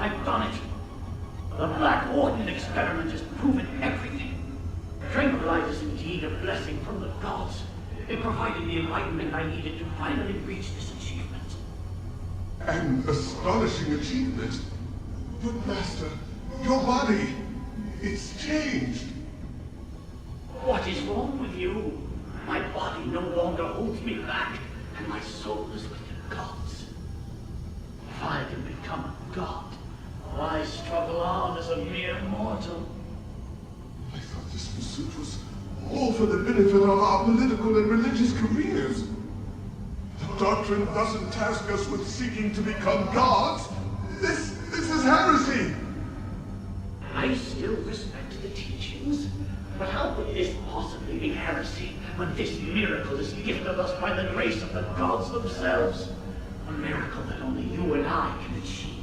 I've done it. The Black Order experiment has proven everything. Tranquilize is indeed a blessing from the gods. It provided the enlightenment I needed to finally reach this achievement. An astonishing achievement. But Master, your body, it's changed. What is wrong with you? My body no longer holds me back, and my soul is with the gods. If I can become a god, why struggle on as a mere mortal? I thought this pursuit was all for the benefit of our political and religious careers. The doctrine doesn't task us with seeking to become gods. This is heresy. I still respect the teachings, but how could this possibly be heresy when this miracle is gifted us by the grace of the gods themselves? A miracle that only you and I can achieve.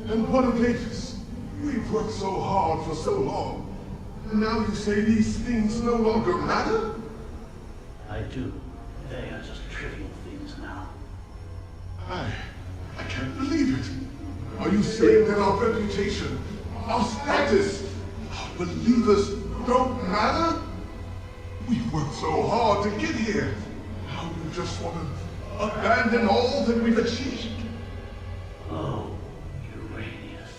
And what of Avis? We've worked so hard for so long. Now you say these things no longer matter? I do. They are just trivial things now. I can't believe it. Are you saying that our reputation, our status, our believers don't matter? We've worked so hard to get here. Now you just want to abandon all that we've achieved? Oh, Uranius.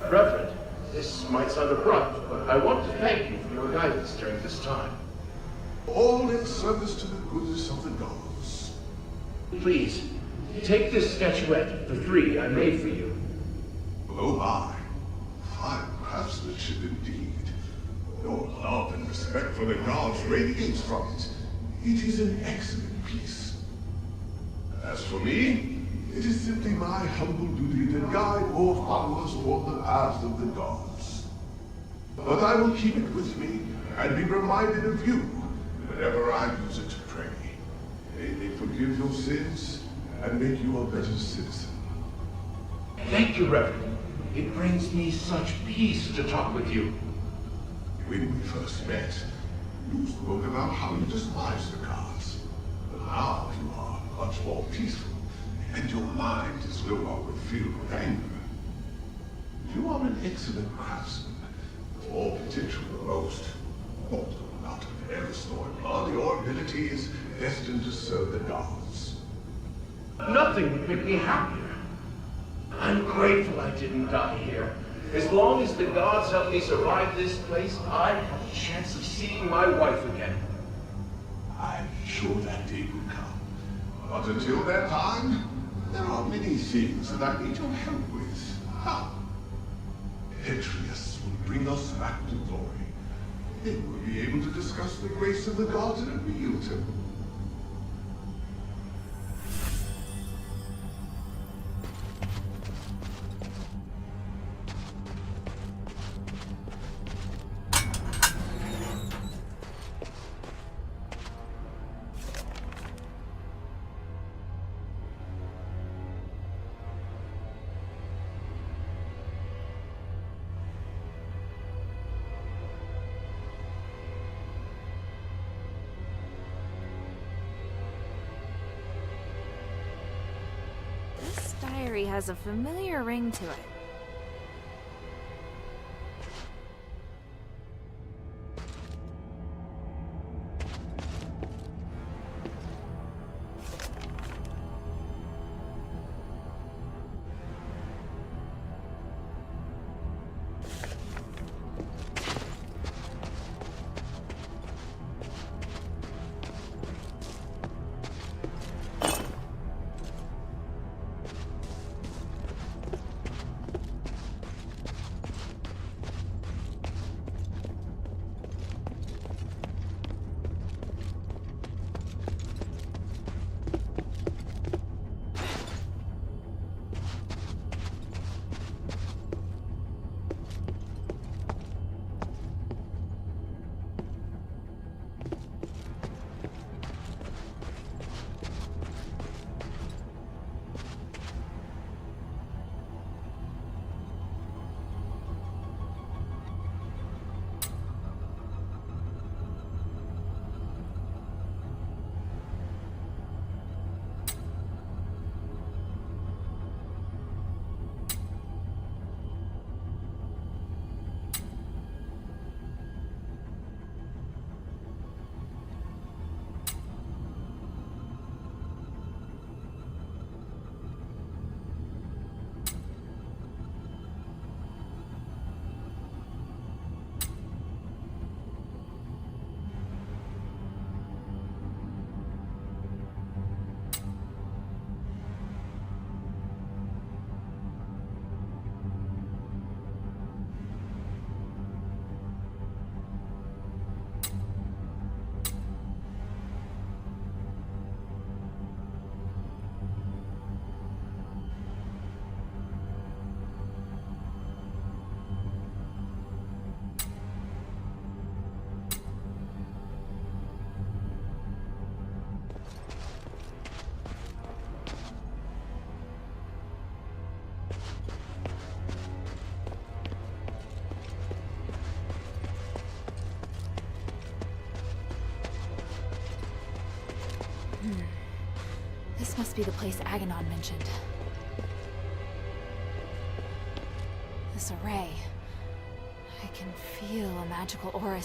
Reverend, this might sound abrupt, but I want to thank you for your guidance during this time. All in service to the goodness of the gods. Please, take this statuette, the 3 I made for you. Oh my, fine craftsmanship indeed. Your love and respect for the gods radiates from it. It is an excellent piece. As for me, it is simply my humble duty to guide more followers toward the paths of the gods. But I will keep it with me and be reminded of you whenever I use it to pray. May they forgive your sins and make you a better citizen. Thank you, Reverend. It brings me such peace to talk with you. When we first met, you spoke about how you despise the gods. But now you are much more peaceful, and your mind is no longer filled with anger. You are an excellent craftsman, with all potential to boast. Although not of Eris nor blood, your ability is destined to serve the gods. Nothing would make me happier. I'm grateful I didn't die here. As long as the gods help me survive this place, I have a chance of seeing my wife again. I'm sure that day will come. But until that time, there are many things that I need your help with. How? Atreus will bring us back to glory. Then we'll be able to discuss the grace of the gods in a real temple. This diary has a familiar ring to it. This must be the place Aganon mentioned. This array. I can feel a magical aura.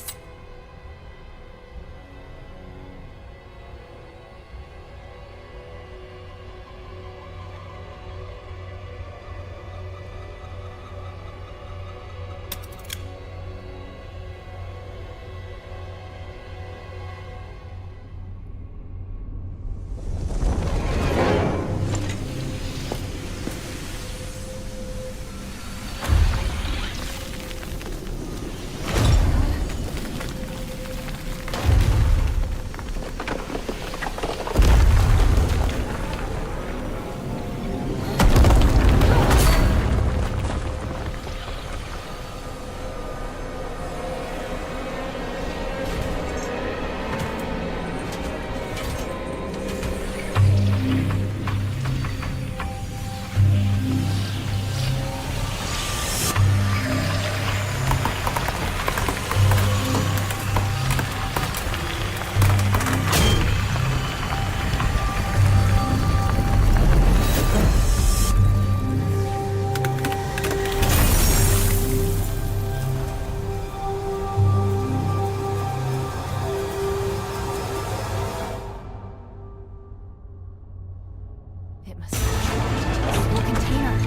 It must be a small container.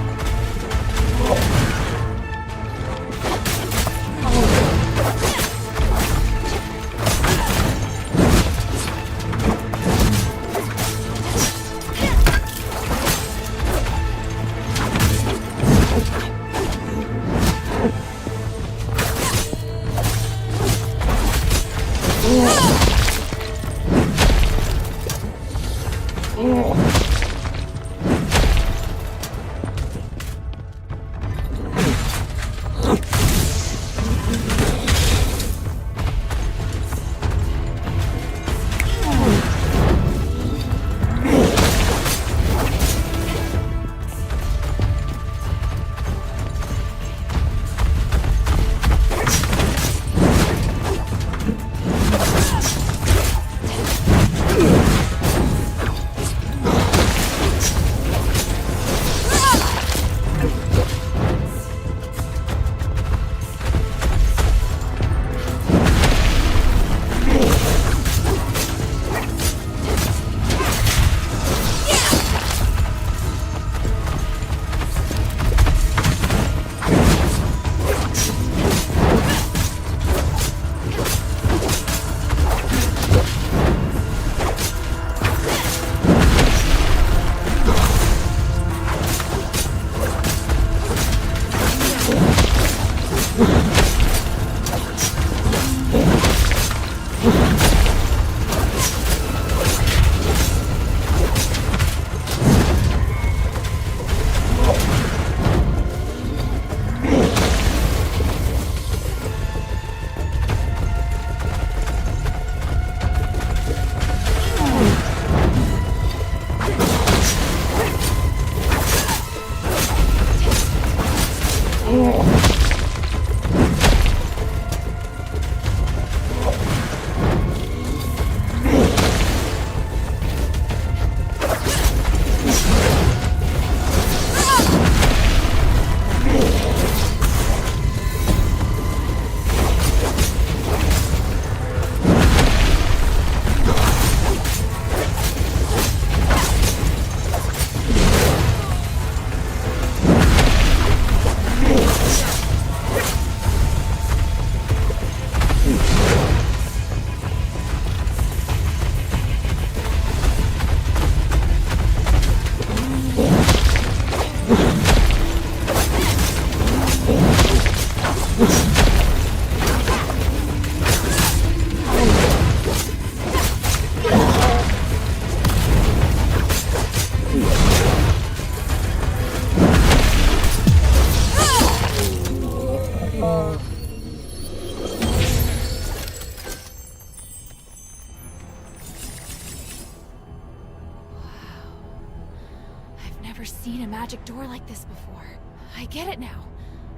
Never seen a magic door like this before. I get it now.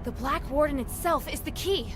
The Black Warden itself is the key.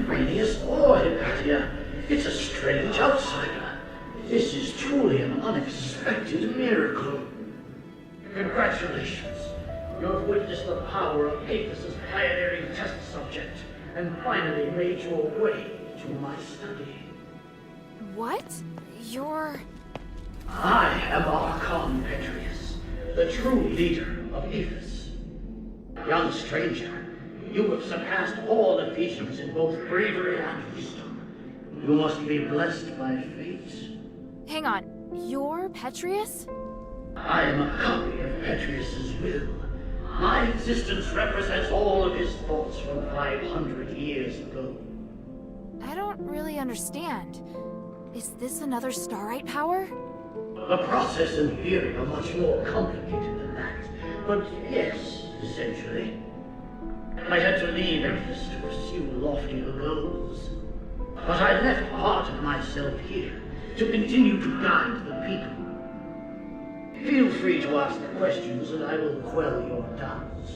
Irenaeus or Hypatia. It's a strange outsider. This is truly an unexpected miracle. Congratulations. You have witnessed the power of Apis' pioneering test subject, and finally made your way to my study. What? You're... I am Archon Petrius, the true leader of Apis. Young stranger, you have surpassed all Ephesians in both bravery and wisdom. You must be blessed by fate. Hang on. You're Petrius? I am a copy of Petrius's will. My existence represents all of his thoughts from 500 years ago. I don't really understand. Is this another Starite power? The process and theory are much more complicated than that. But yes, essentially. I had to leave Apis to pursue loftier goals. But I left part of myself here to continue to guide the people. Feel free to ask questions and I will quell your doubts.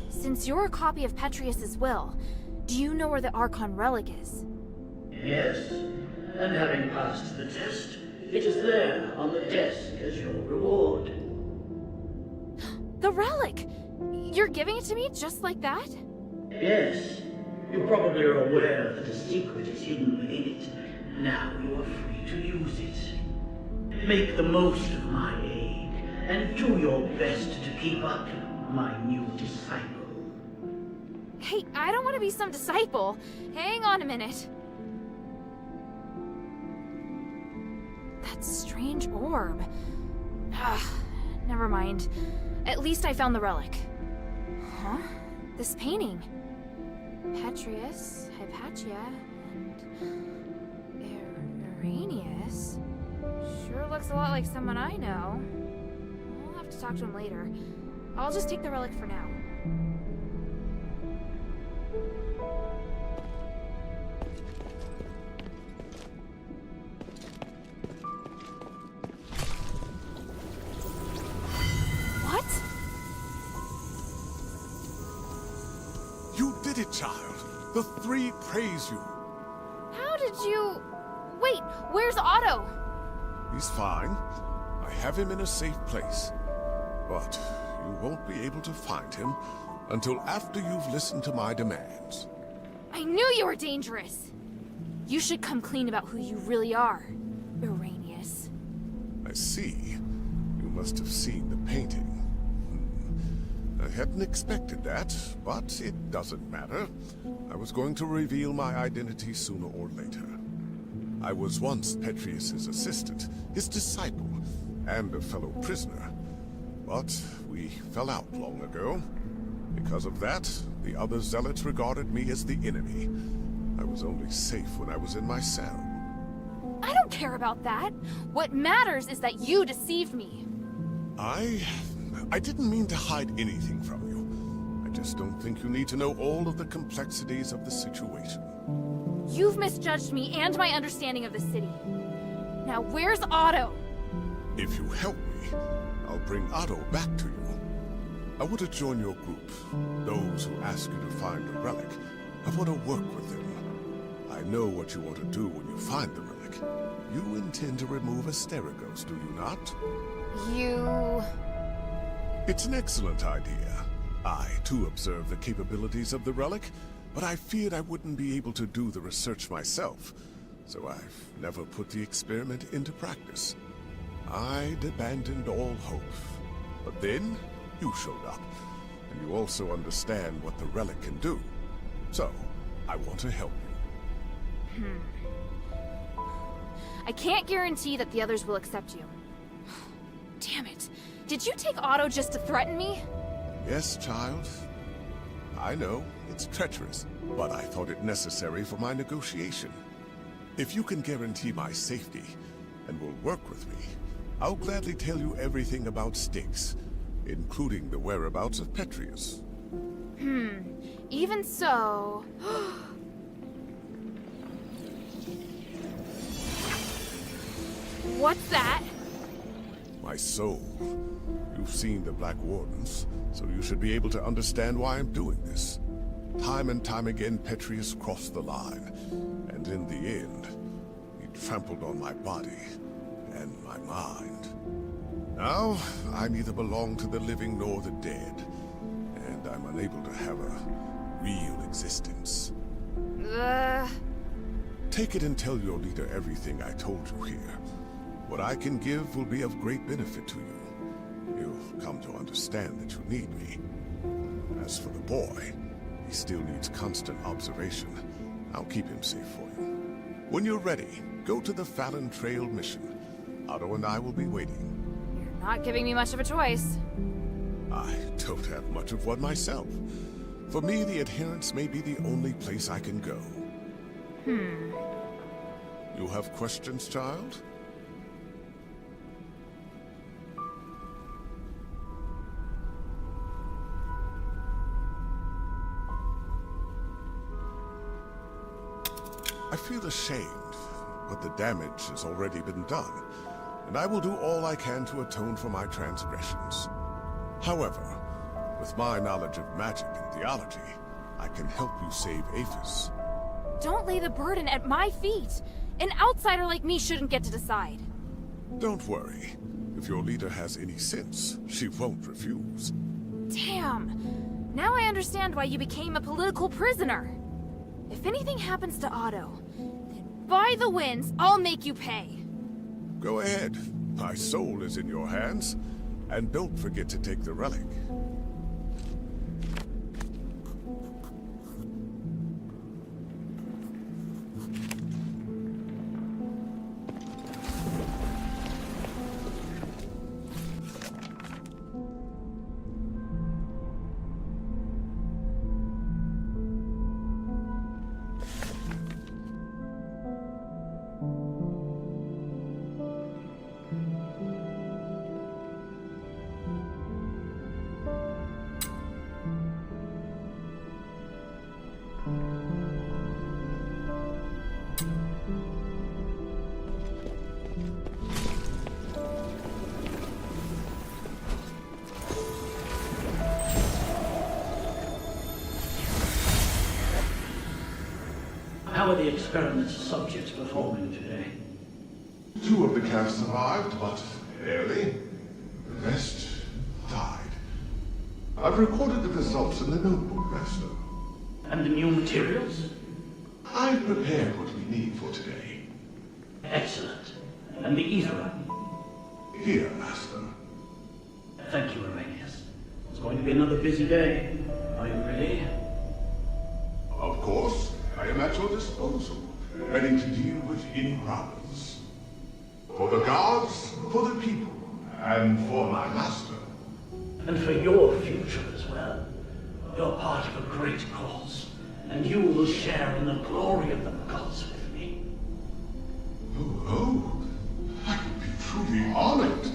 Since you're a copy of Petrius's will, do you know where the Archon relic is? Yes, and having passed the test, it is there on the desk as your reward. The relic! You're giving it to me just like that? Yes, you probably are aware that a secret is hidden within it. Now you are free to use it. Make the most of my aid, and do your best to keep up, my new disciple. Hey, I don't want to be some disciple. Hang on a minute. That strange orb. Never mind. At least I found the relic. Huh? This painting. Petrius, Hypatia, and Irenaeus. Sure looks a lot like someone I know. I'll have to talk to him later. I'll just take the relic for now. What? You did it, child. The three praise you. How did you... Wait, where's Otto? He's fine. I have him in a safe place. But you won't be able to find him until after you've listened to my demands. I knew you were dangerous. You should come clean about who you really are, Irenaeus. I see. You must have seen the painting. I hadn't expected that, but it doesn't matter. I was going to reveal my identity sooner or later. I was once Petrius's assistant, his disciple, and a fellow prisoner. But we fell out long ago. Because of that, the other zealots regarded me as the enemy. I was only safe when I was in my cell. I don't care about that. What matters is that you deceived me. I didn't mean to hide anything from you. I just don't think you need to know all of the complexities of the situation. You've misjudged me and my understanding of the city. Now where's Otto? If you help me, I'll bring Otto back to you. I want to join your group. Those who ask you to find a relic. I want to work with them. I know what you want to do when you find the relic. You intend to remove Asterigos, do you not? You... It's an excellent idea. I, too, observe the capabilities of the relic, but I feared I wouldn't be able to do the research myself, so I've never put the experiment into practice. I'd abandoned all hope. But then, you showed up, and you also understand what the relic can do. So, I want to help you. I can't guarantee that the others will accept you. Damn it. Did you take Otto just to threaten me? Yes, child. I know, it's treacherous, but I thought it necessary for my negotiation. If you can guarantee my safety, and will work with me, I'll gladly tell you everything about Styx, including the whereabouts of Petrius. Even so... What's that? My soul. You've seen the Black Wardens, so you should be able to understand why I'm doing this. Time and time again, Petrius crossed the line, and in the end, he trampled on my body and my mind. Now, I neither belong to the living nor the dead, and I'm unable to have a real existence. Take it and tell your leader everything I told you here. What I can give will be of great benefit to you. You'll come to understand that you need me. As for the boy, he still needs constant observation. I'll keep him safe for you. When you're ready, go to the Fallon Trail mission. Otto and I will be waiting. You're not giving me much of a choice. I don't have much of one myself. For me, the adherents may be the only place I can go. You have questions, child? I feel ashamed, but the damage has already been done, and I will do all I can to atone for my transgressions. However, with my knowledge of magic and theology, I can help you save Aphis. Don't lay the burden at my feet. An outsider like me shouldn't get to decide. Don't worry. If your leader has any sense, she won't refuse. Damn. Now I understand why you became a political prisoner. If anything happens to Otto, then by the winds, I'll make you pay. Go ahead. My soul is in your hands. And don't forget to take the relic. How are the experiment's subjects performing today? 2 of the calves survived, but barely. The rest died. I've recorded the results in the notebook, Master. And the new materials? I've prepared what we need for today. Excellent. And the ether? Here, Master. Thank you, Arrhenius. It's going to be another busy day. Are you ready? Of course, I am at your disposal, ready to deal with any problems. For the gods, for the people, and for my master. And for your future as well. You're part of a great cause, and you will share in the glory of the gods with me. Oh, I would be truly honored.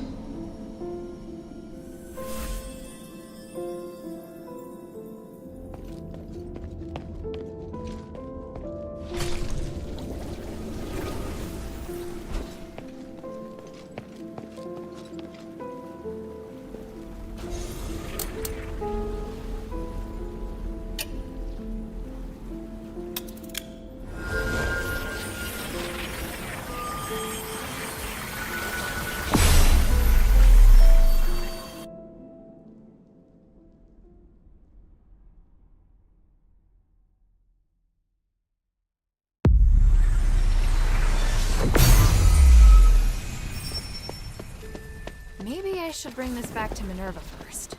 Maybe I should bring this back to Minerva first.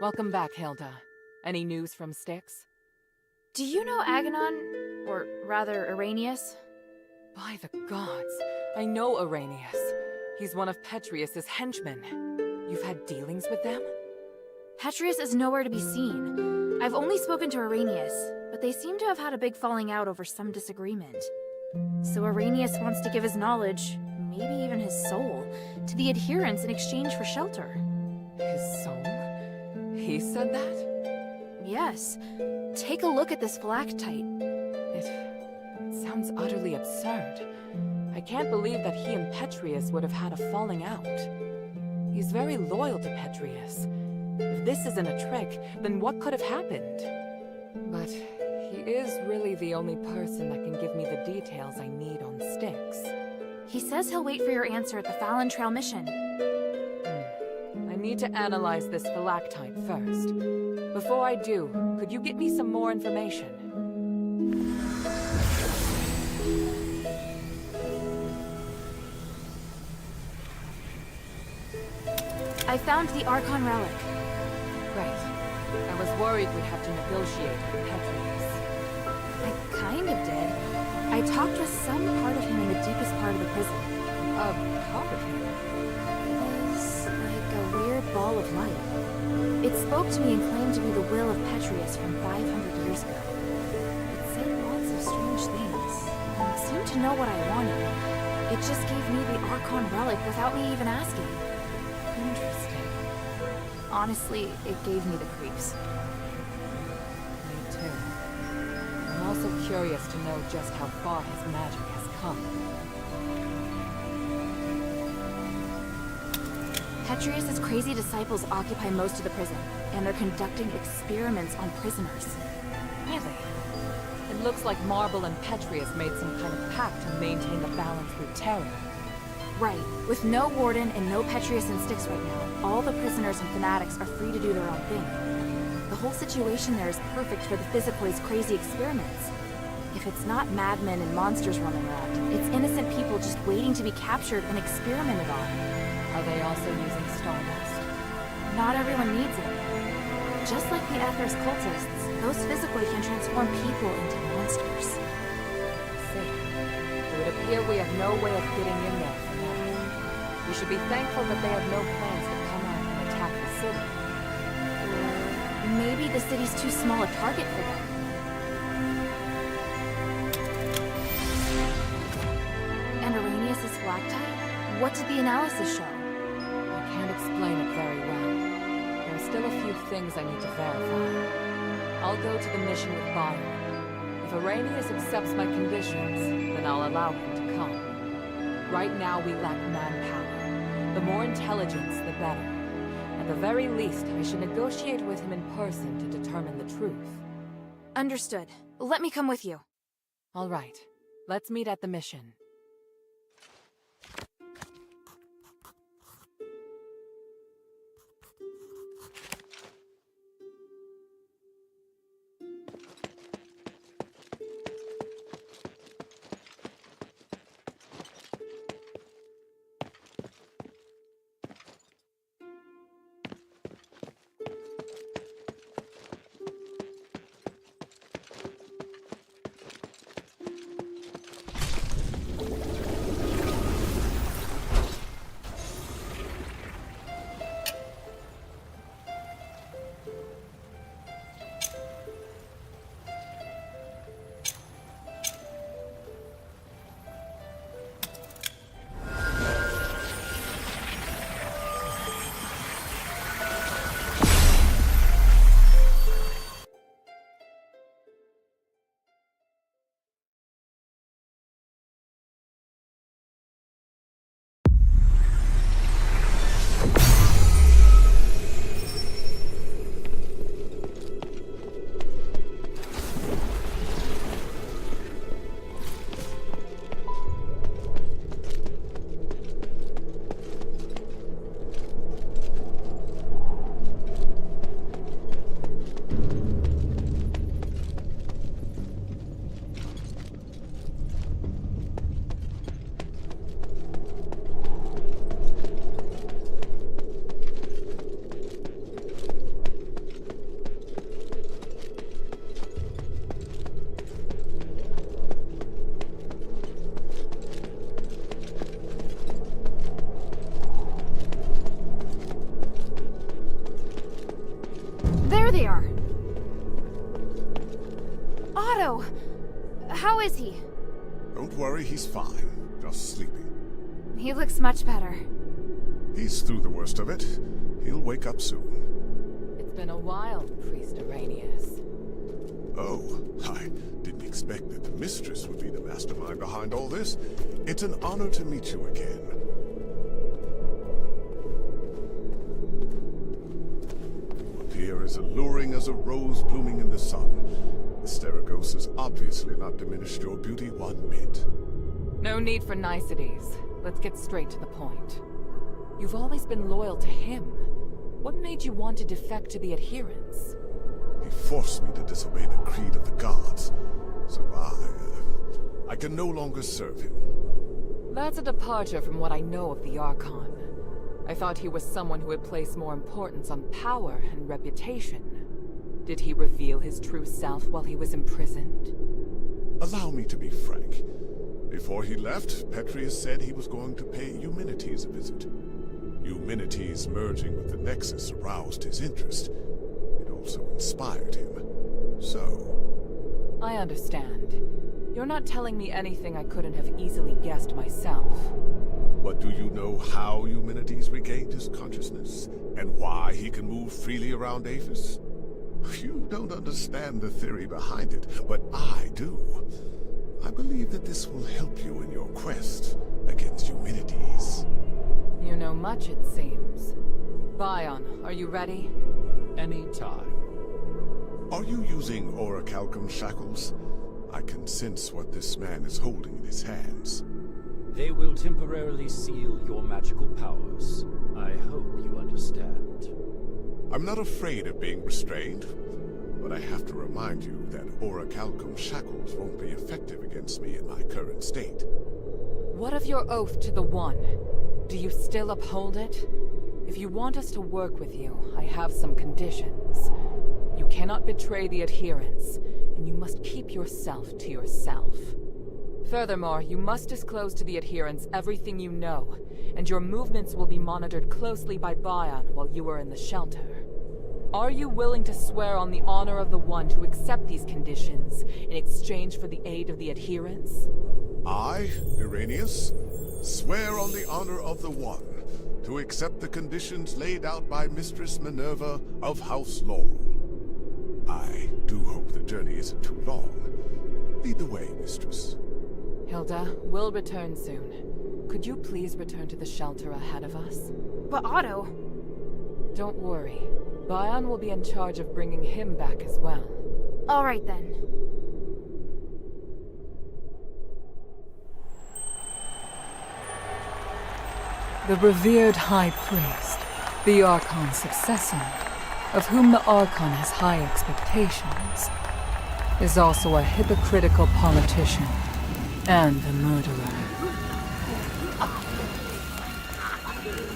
Welcome back, Hilda. Any news from Styx? Do you know Aganon? Or rather, Arrhenius? By the gods, I know Arrhenius. He's one of Petrius's henchmen. You've had dealings with them? Petrius is nowhere to be seen. I've only spoken to Arrhenius, but they seem to have had a big falling out over some disagreement. So Arrhenius wants to give his knowledge, maybe even his soul, to the adherents in exchange for shelter. His soul? He said that? Yes. Take a look at this phylactite. It sounds utterly absurd. I can't believe that he and Petrius would have had a falling out. He's very loyal to Petrius. If this isn't a trick, then what could have happened? But he is really the only person that can give me the details I need on Styx. He says he'll wait for your answer at the Fallon Trail mission. I need to analyze this phylactite first. Before I do, could you get me some more information? I found the Archon relic. Great. I was worried we'd have to negotiate with Petrius. I kind of did. I talked with some part of him in the deepest part of the prison. A part of him? It was like a weird ball of light. It spoke to me and claimed to be the will of Petrius from 500 years ago. It said lots of strange things, and seemed to know what I wanted. It just gave me the Archon relic without me even asking. Interesting. Honestly, it gave me the creeps. Me too. I'm also curious to know just how far his magic has come. Petrius's crazy disciples occupy most of the prison, and they're conducting experiments on prisoners. Really? It looks like Marble and Petrius made some kind of pact to maintain the balance through terror. Right. With no warden and no Petrius and Styx right now, all the prisoners and fanatics are free to do their own thing. The whole situation there is perfect for the Physicoid's crazy experiments. If it's not madmen and monsters running around, it's innocent people just waiting to be captured and experimented on. Are they also using Stardust? Not everyone needs it. Just like the Ethers cultists, those Physicoid can transform people into monsters. See. It would appear we have no way of getting in there for now. We should be thankful that they have no plans to come out and attack the city. Or maybe the city's too small a target for them. And Arrhenius' phylactite? What did the analysis show? I can't explain it very well. There are still a few things I need to verify. I'll go to the mission with Byron. If Arrhenius accepts my conditions, then I'll allow him to come. Right now we lack manpower. The more intelligence, the better. At the very least, I should negotiate with him in person to determine the truth. Understood. Let me come with you. All right. Let's meet at the mission. There they are! Otto! How is he? Don't worry, he's fine. Just sleeping. He looks much better. He's through the worst of it. He'll wake up soon. It's been a while, Priest Asterigos. Oh, I didn't expect that the mistress would be the mastermind behind all this. It's an honor to meet you again. You appear as alluring as a rose blooming in the sun. Asterigos has obviously not diminished your beauty one bit. No need for niceties. Let's get straight to the point. You've always been loyal to him. What made you want to defect to the Adherents? He forced me to disobey the creed of the gods, so I can no longer serve him. That's a departure from what I know of the Archon. I thought he was someone who would place more importance on power and reputation. Did he reveal his true self while he was imprisoned? Allow me to be frank. Before he left, Petrius said he was going to pay Eumenides a visit. Eumenides merging with the Nexus aroused his interest. It also inspired him. So... I understand. You're not telling me anything I couldn't have easily guessed myself. But do you know how Eumenides regained his consciousness? And why he can move freely around Aphis? You don't understand the theory behind it, but I do. I believe that this will help you in your quest against Eumenides. You know much, it seems. Bion, are you ready? Any time. Are you using orichalcum shackles? I can sense what this man is holding in his hands. They will temporarily seal your magical powers. I hope you understand. I'm not afraid of being restrained, but I have to remind you that orichalcum shackles won't be effective against me in my current state. What of your oath to the One? Do you still uphold it? If you want us to work with you, I have some conditions. You cannot betray the Adherents, and you must keep yourself to yourself. Furthermore, you must disclose to the Adherents everything you know, and your movements will be monitored closely by Bion while you are in the shelter. Are you willing to swear on the honor of the One to accept these conditions in exchange for the aid of the Adherents? I, Irenaeus, swear on the honor of the One to accept the conditions laid out by Mistress Minerva of House Laurel. I do hope the journey isn't too long. Lead the way, Mistress. Hilda, we'll return soon. Could you please return to the shelter ahead of us? But Otto... Don't worry. Bion will be in charge of bringing him back as well. All right then. The revered High Priest, the Archon's successor, of whom the Archon has high expectations, is also a hypocritical politician and a murderer.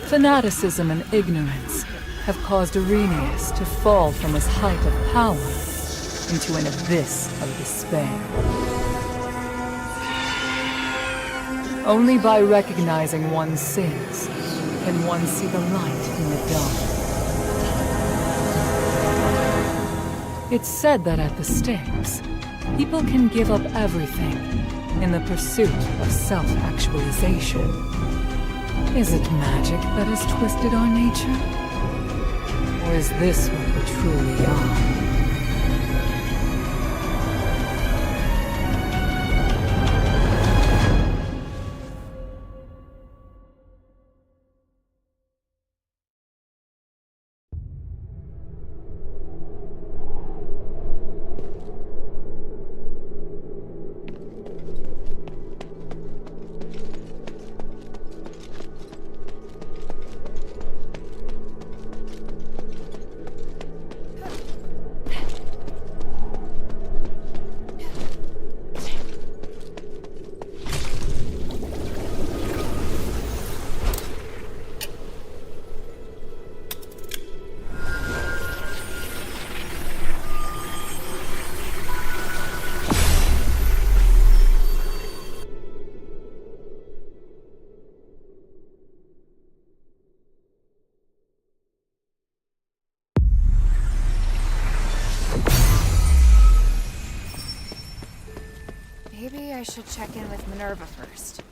Fanaticism and ignorance have caused Arrhenius to fall from his height of power into an abyss of despair. Only by recognizing one's sins can one see the light in the dark. It's said that at the stakes, people can give up everything in the pursuit of self-actualization. Is it magic that has twisted our nature? Or is this what we truly are? Maybe I should check in with Minerva first.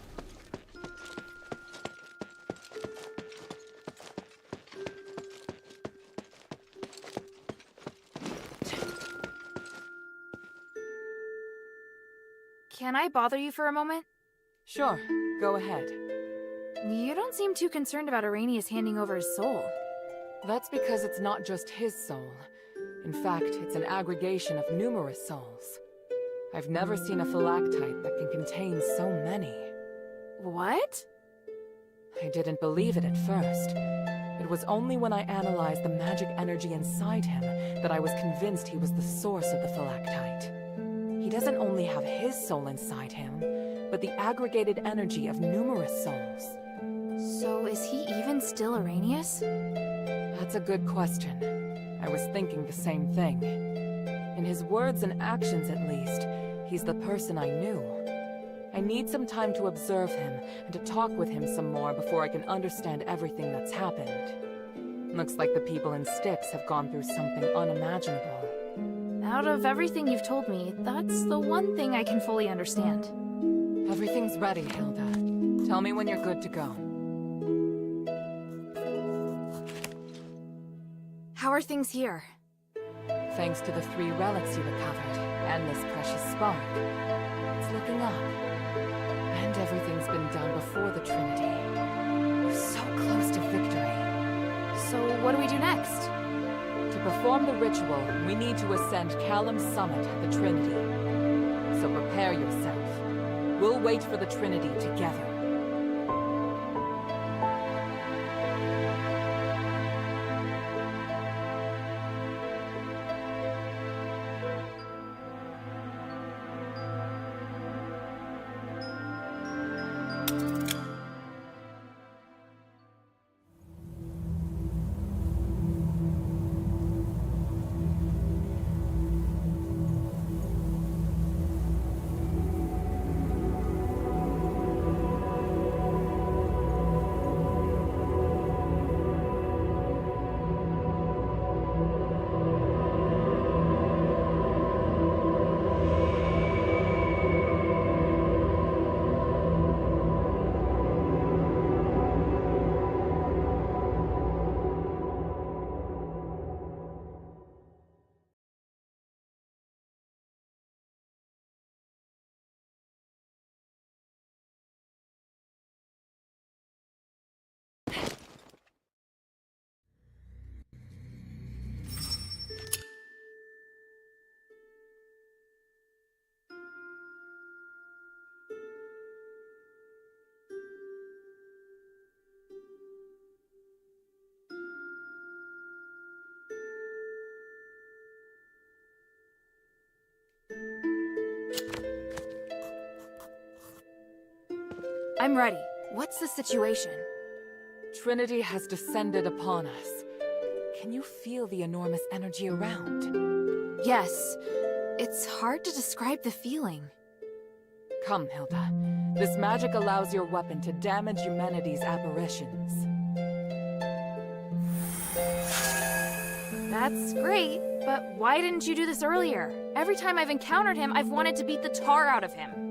Can I bother you for a moment? Sure, go ahead. You don't seem too concerned about Arrhenius handing over his soul. That's because it's not just his soul. In fact, it's an aggregation of numerous souls. I've never seen a phylactite that can contain so many. What? I didn't believe it at first. It was only when I analyzed the magic energy inside him that I was convinced he was the source of the phylactite. He doesn't only have his soul inside him, but the aggregated energy of numerous souls. So is he even still Arrhenius? That's a good question. I was thinking the same thing. In his words and actions at least, he's the person I knew. I need some time to observe him and to talk with him some more before I can understand everything that's happened. Looks like the people in Styx have gone through something unimaginable. Out of everything you've told me, that's the one thing I can fully understand. Everything's ready, Hilda. Tell me when you're good to go. How are things here? Thanks to the 3 relics you recovered, and this precious spark, it's looking up. And everything's been done before the Trinity. We're so close to victory. So what do we do next? To perform the ritual, we need to ascend Callum's summit, the Trinity. So prepare yourself. We'll wait for the Trinity together. I'm ready. What's the situation? Trinity has descended upon us. Can you feel the enormous energy around? Yes. It's hard to describe the feeling. Come, Hilda. This magic allows your weapon to damage humanity's apparitions. That's great, but why didn't you do this earlier? Every time I've encountered him, I've wanted to beat the tar out of him.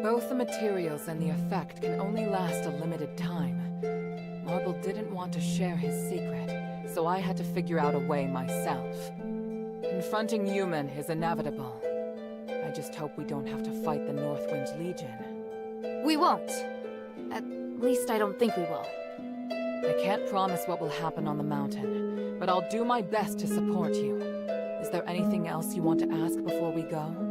Both the materials and the effect can only last a limited time. Marble didn't want to share his secret, so I had to figure out a way myself. Confronting human is inevitable. I just hope we don't have to fight the Northwind's Legion. We won't. At least I don't think we will. I can't promise what will happen on the mountain, but I'll do my best to support you. Is there anything else you want to ask before we go?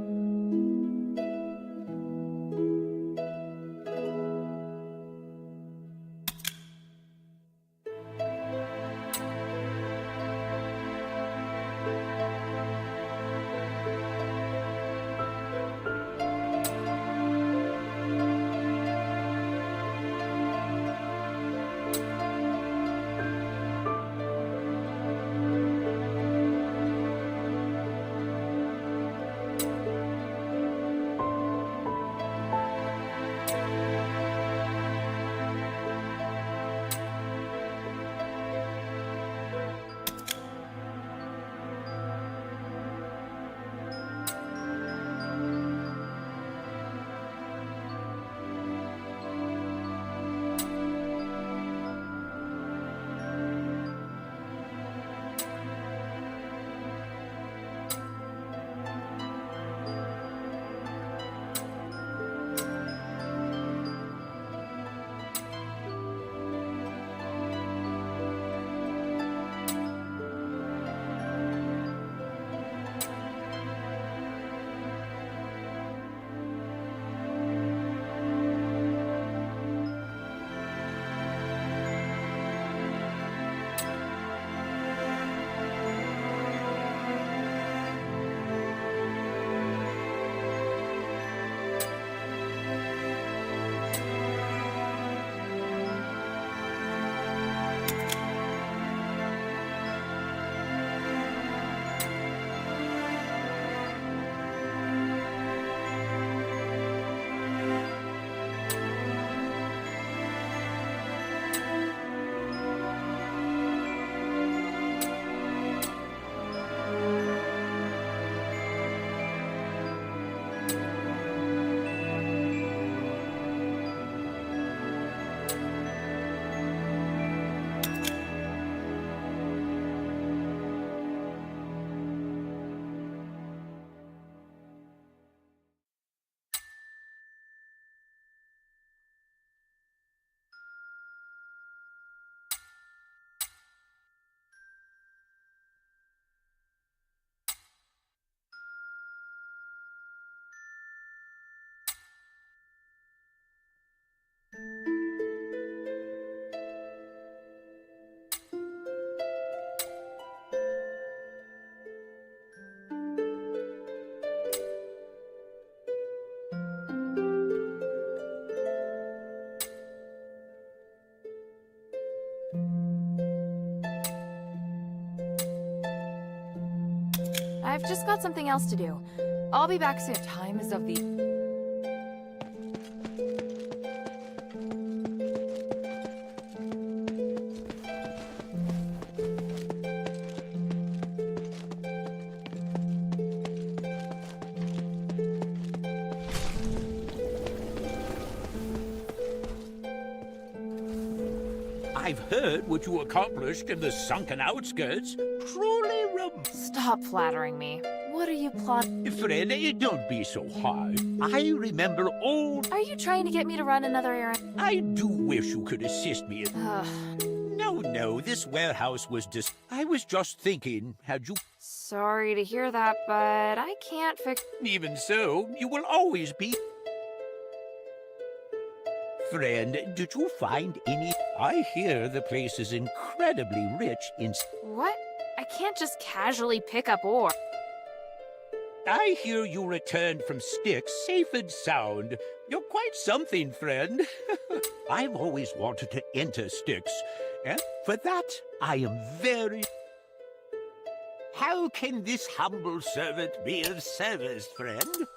I've just got something else to do. I'll be back soon. Time is of the... I've heard what you accomplished in the sunken outskirts. Truly Stop flattering me. What What are you plotting? Friend, don't be so hard. I remember old... Are you trying to get me to run another errand? I do wish you could assist me. Ugh. No, this warehouse was just... I was just thinking, had you... Sorry to hear that, but I can't fix... Even so, you will always be... Friend, did you find any... I hear the place is incredibly rich in... What? I can't just casually pick up ore. I hear you returned from Styx safe and sound. You're quite something, friend. I've always wanted to enter Styx, and for that, I am very... How can this humble servant be of service, friend?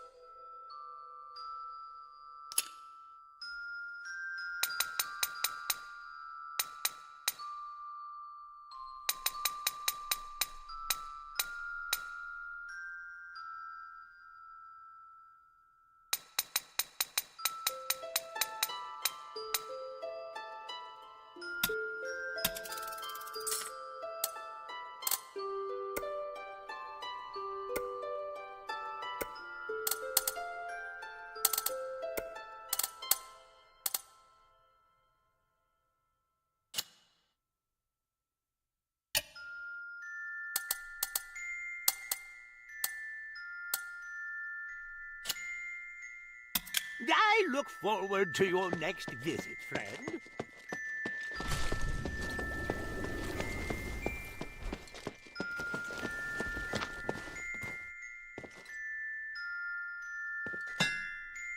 I look forward to your next visit, friend.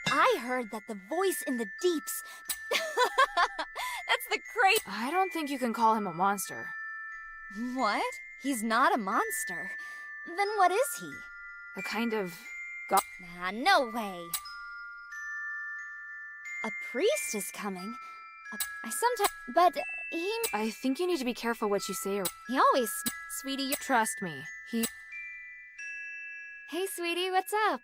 I heard that the voice in the deeps... That's the great... I don't think you can call him a monster. What? He's not a monster. Then what is he? A kind of... Ah, no way. A priest is coming. I sometimes... But he... I think you need to be careful what you say. He always... Sweetie, you... Trust me, he... Hey, sweetie, what's up?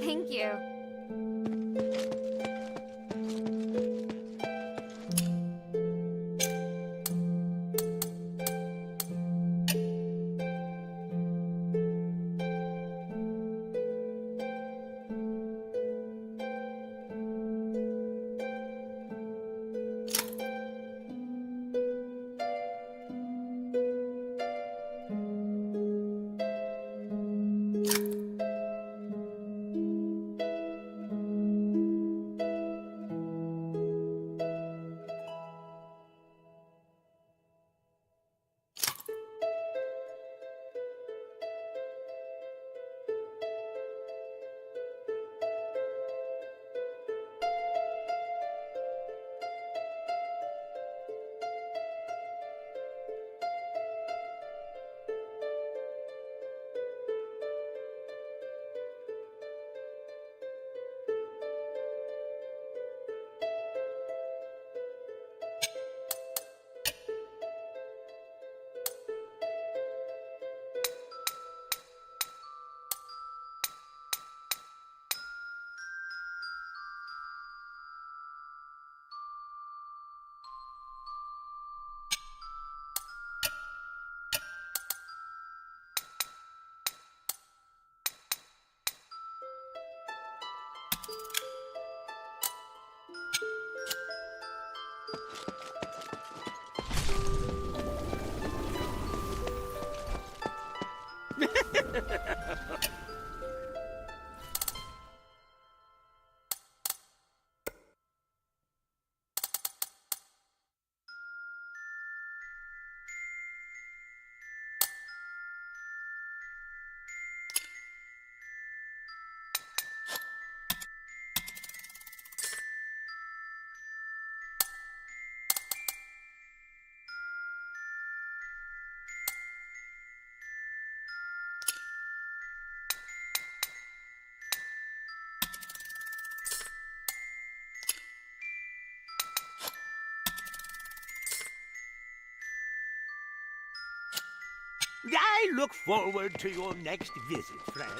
Thank you. I look forward to your next visit, friend.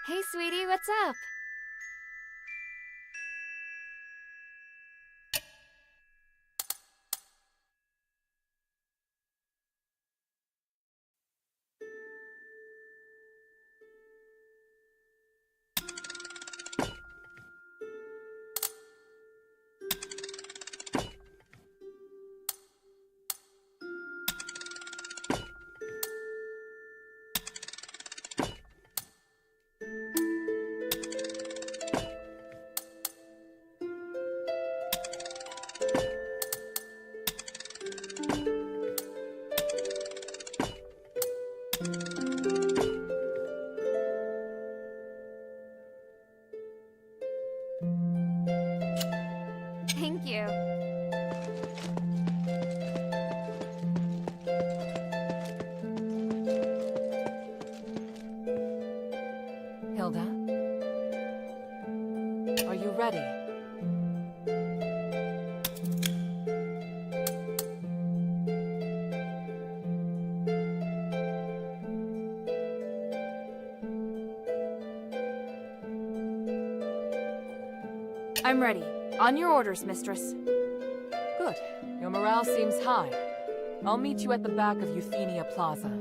Hey, sweetie, what's up? Thank you. Hilda? Are you ready? I'm ready. On your orders, mistress. Good. Your morale seems high. I'll meet you at the back of Euthenia Plaza.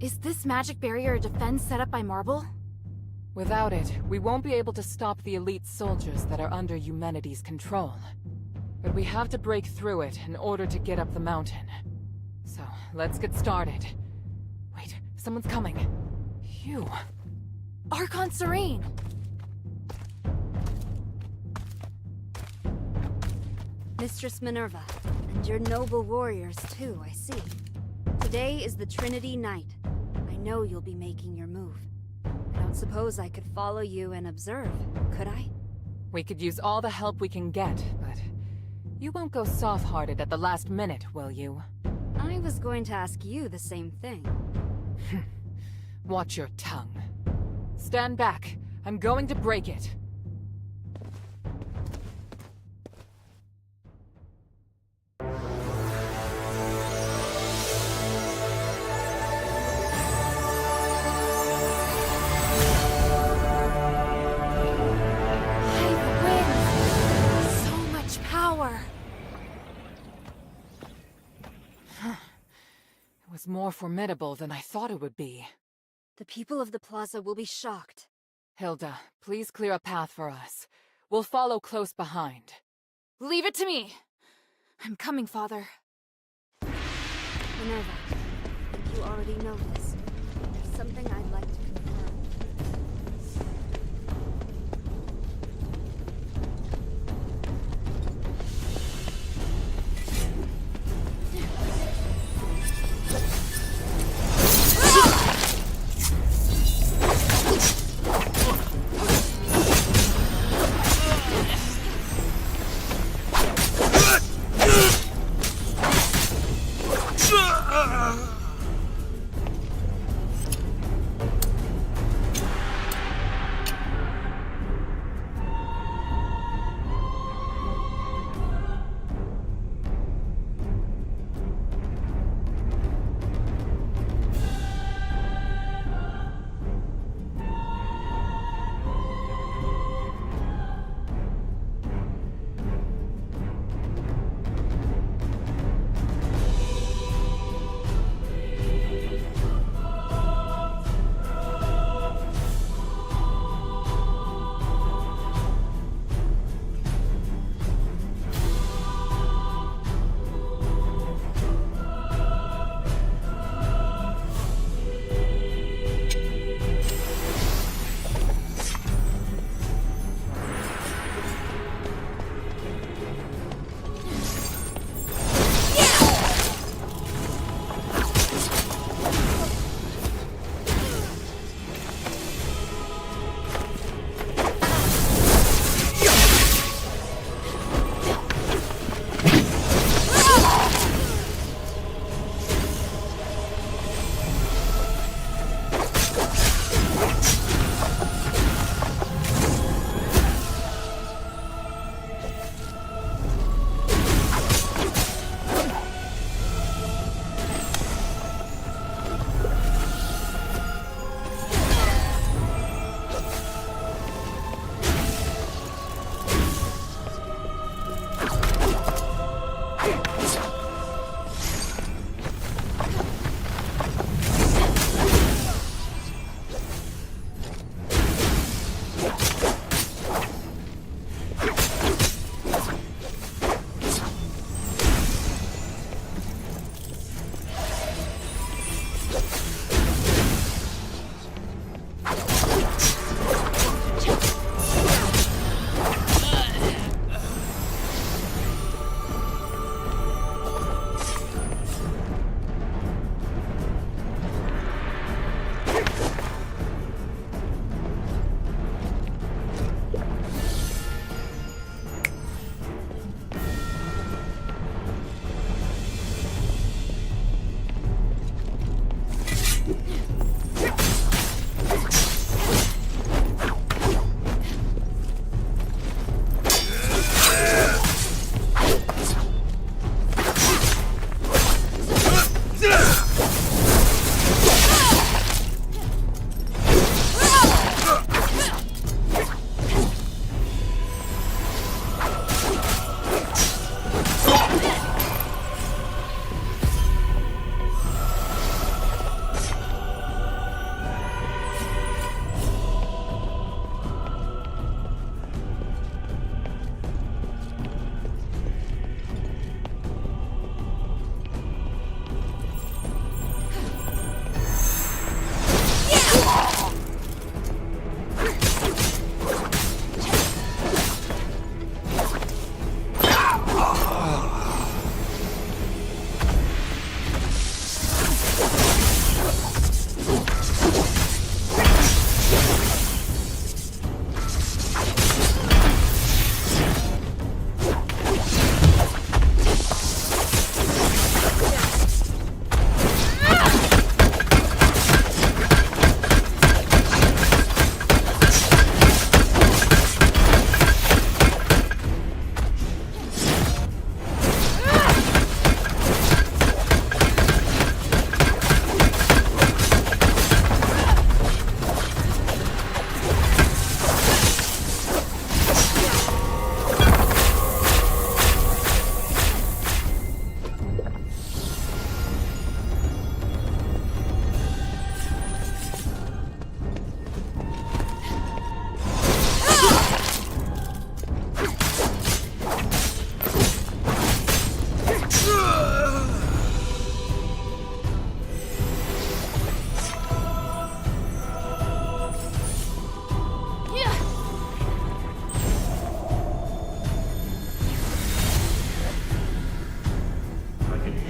Is this magic barrier a defense set up by Marble? Without it, we won't be able to stop the elite soldiers that are under Eumenides' control. But we have to break through it in order to get up the mountain. So, let's get started. Wait, someone's coming. Phew. Archon Serene! Mistress Minerva, and your noble warriors too, I see. Today is the Trinity Night. I know you'll be making your move. I don't suppose I could follow you and observe, could I? We could use all the help we can get, but you won't go soft-hearted at the last minute, will you? I was going to ask you the same thing. Watch your tongue. Stand back. I'm going to break it. Was more formidable than I thought it would be. The people of the plaza will be shocked. Hilda, please clear a path for us. We'll follow close behind. Leave it to me! I'm coming, Father. Minerva, I think you already know this. There's something I'd like to confirm.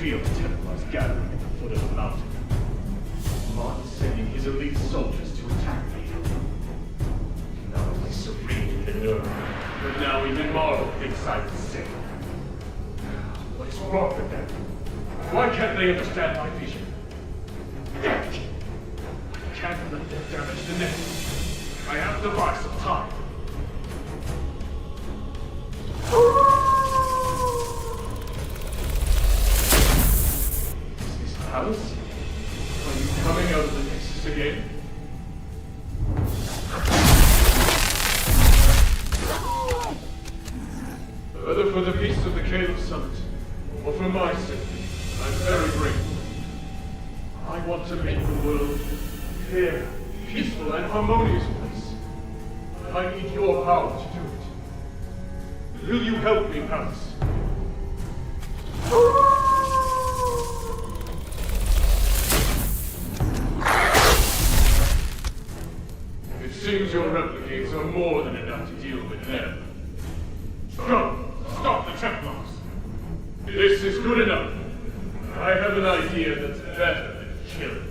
feel the Templars gathering at the foot of the mountain. Martin's sending his elite soldiers to attack me. Not only serene Minerva, but now even more big-sided sick. What is wrong with them? Why can't they understand my vision? Damn it! I can't let them damage the nest. I have to buy some time. Is this the house? Are you coming out of the nexus again? Whether for the peace of the Caleb Summit, or for my sake, I'm very grateful. I want to make the world a fair, peaceful, and harmonious place. I need your power to do it. Will you help me, Palace? It seems your replicants are more than enough to deal with them. No! Stop the Templars! This is good enough. I have an idea that's better than killing them.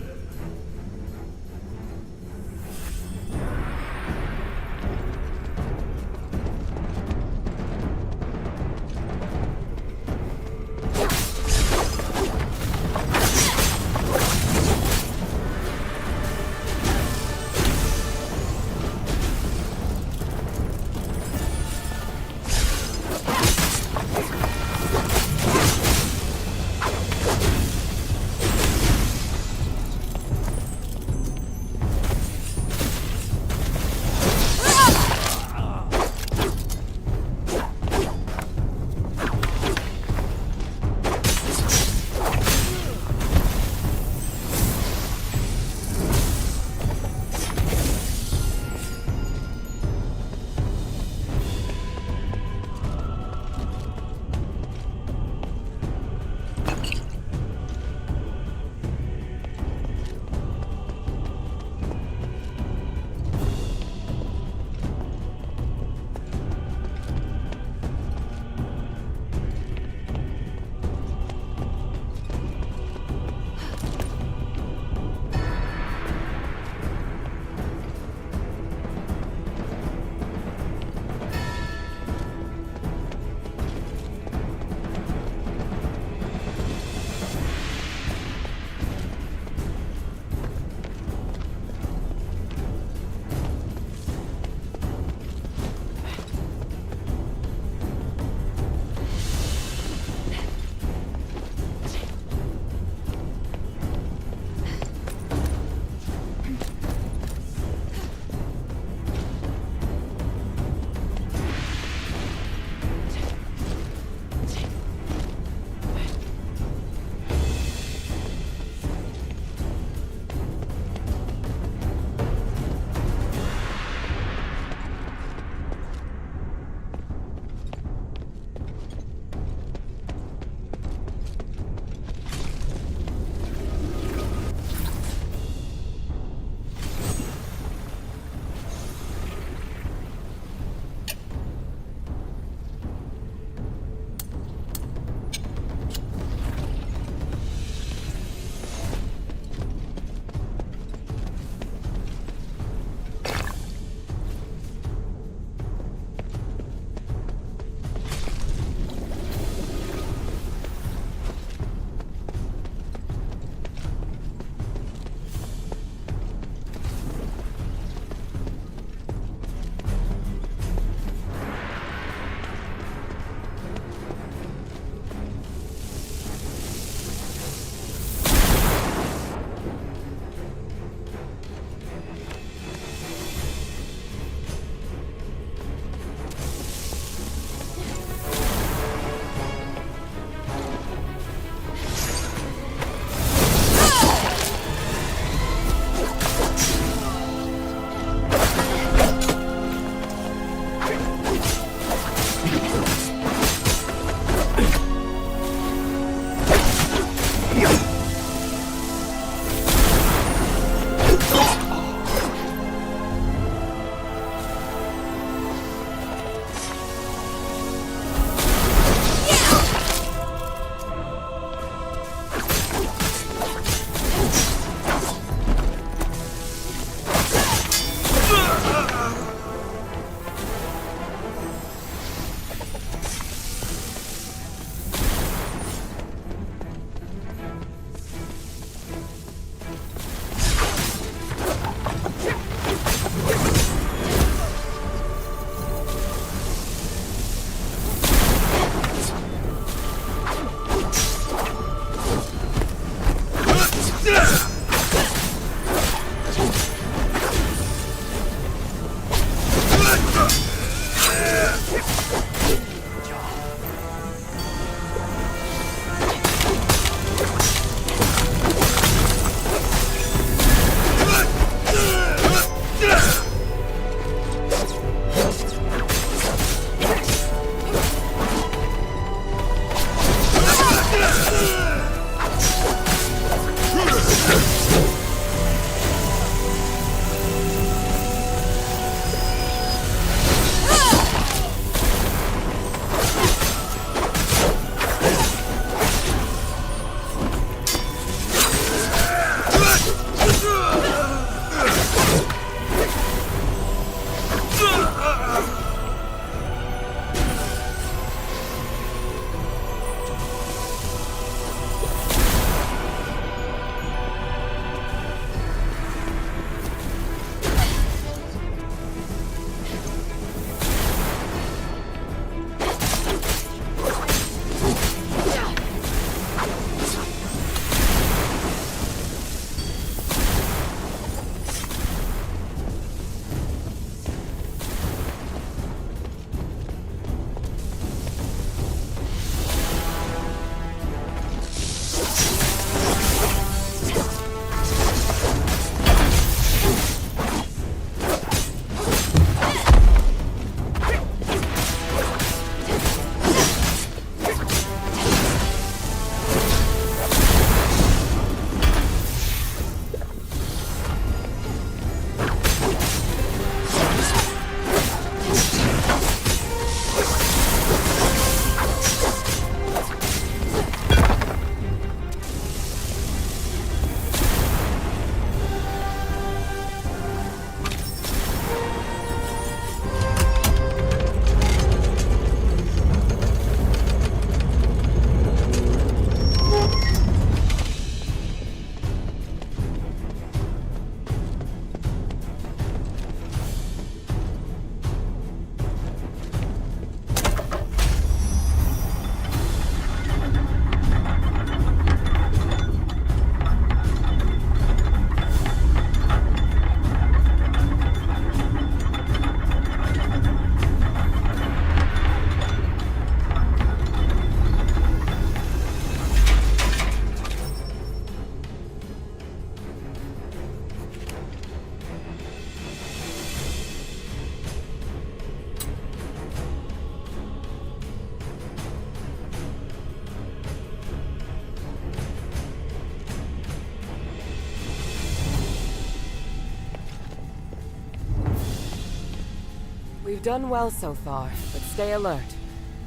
We've done well so far, but stay alert.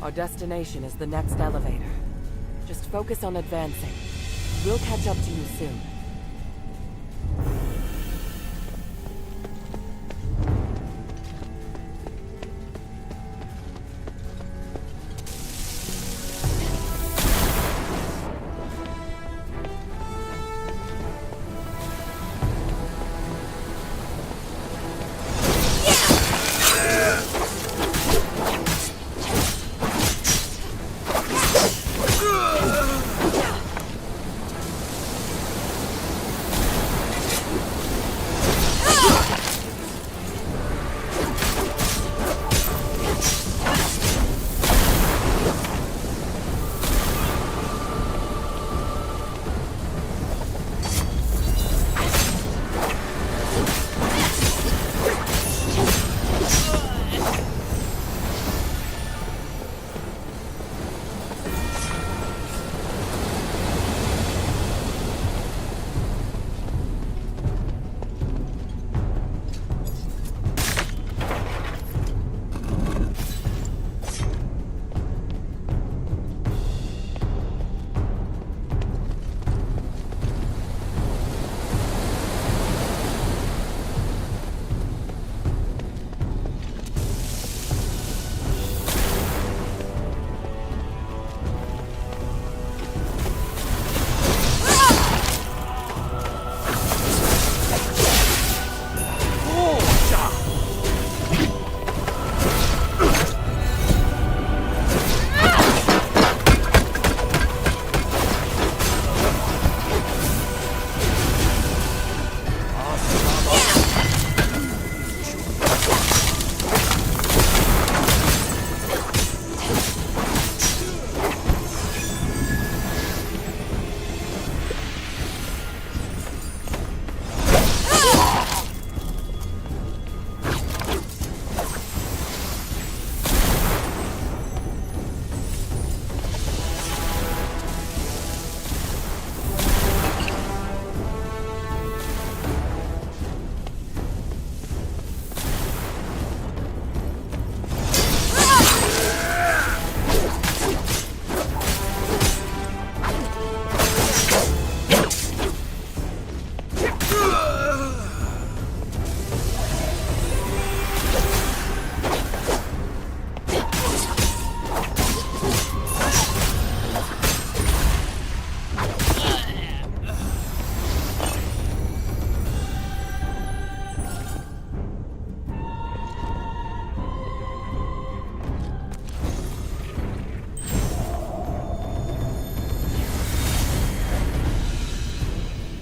Our destination is the next elevator. Just focus on advancing. We'll catch up to you soon.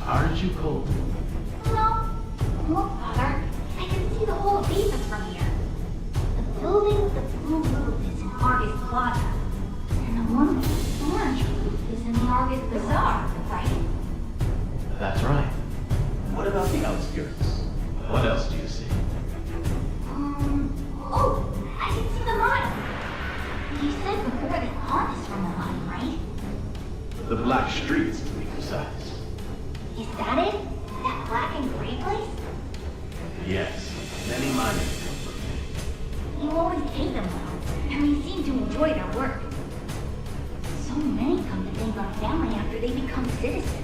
Aren't you cold? No. Look, Father. I can see the whole Abathus from here. The building with the blue roof is in Argus Plaza. And the one with the orange roof is in the Argus Bazaar, right? That's right. What about the outskirts? What else do you see? Oh, I can see the mine. You said before that haunt is from the mine, right? The Black Streets, to be precise. Is that it? That black and gray place? Yes, many miners come from there. You always pay them well, and they seem to enjoy their work. So many come to thank our family after they become citizens.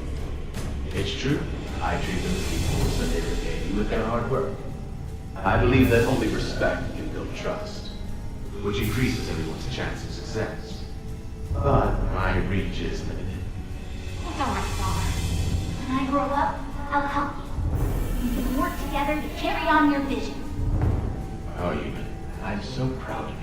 It's true. I treat them as equals, so they repay me with their hard work. I believe that only respect can build trust, which increases everyone's chance of success. But my reach is limited. It's all right, Father. When I grow up, I'll help you. We can work together to carry on your vision. Oh, Eamon, I'm so proud of you.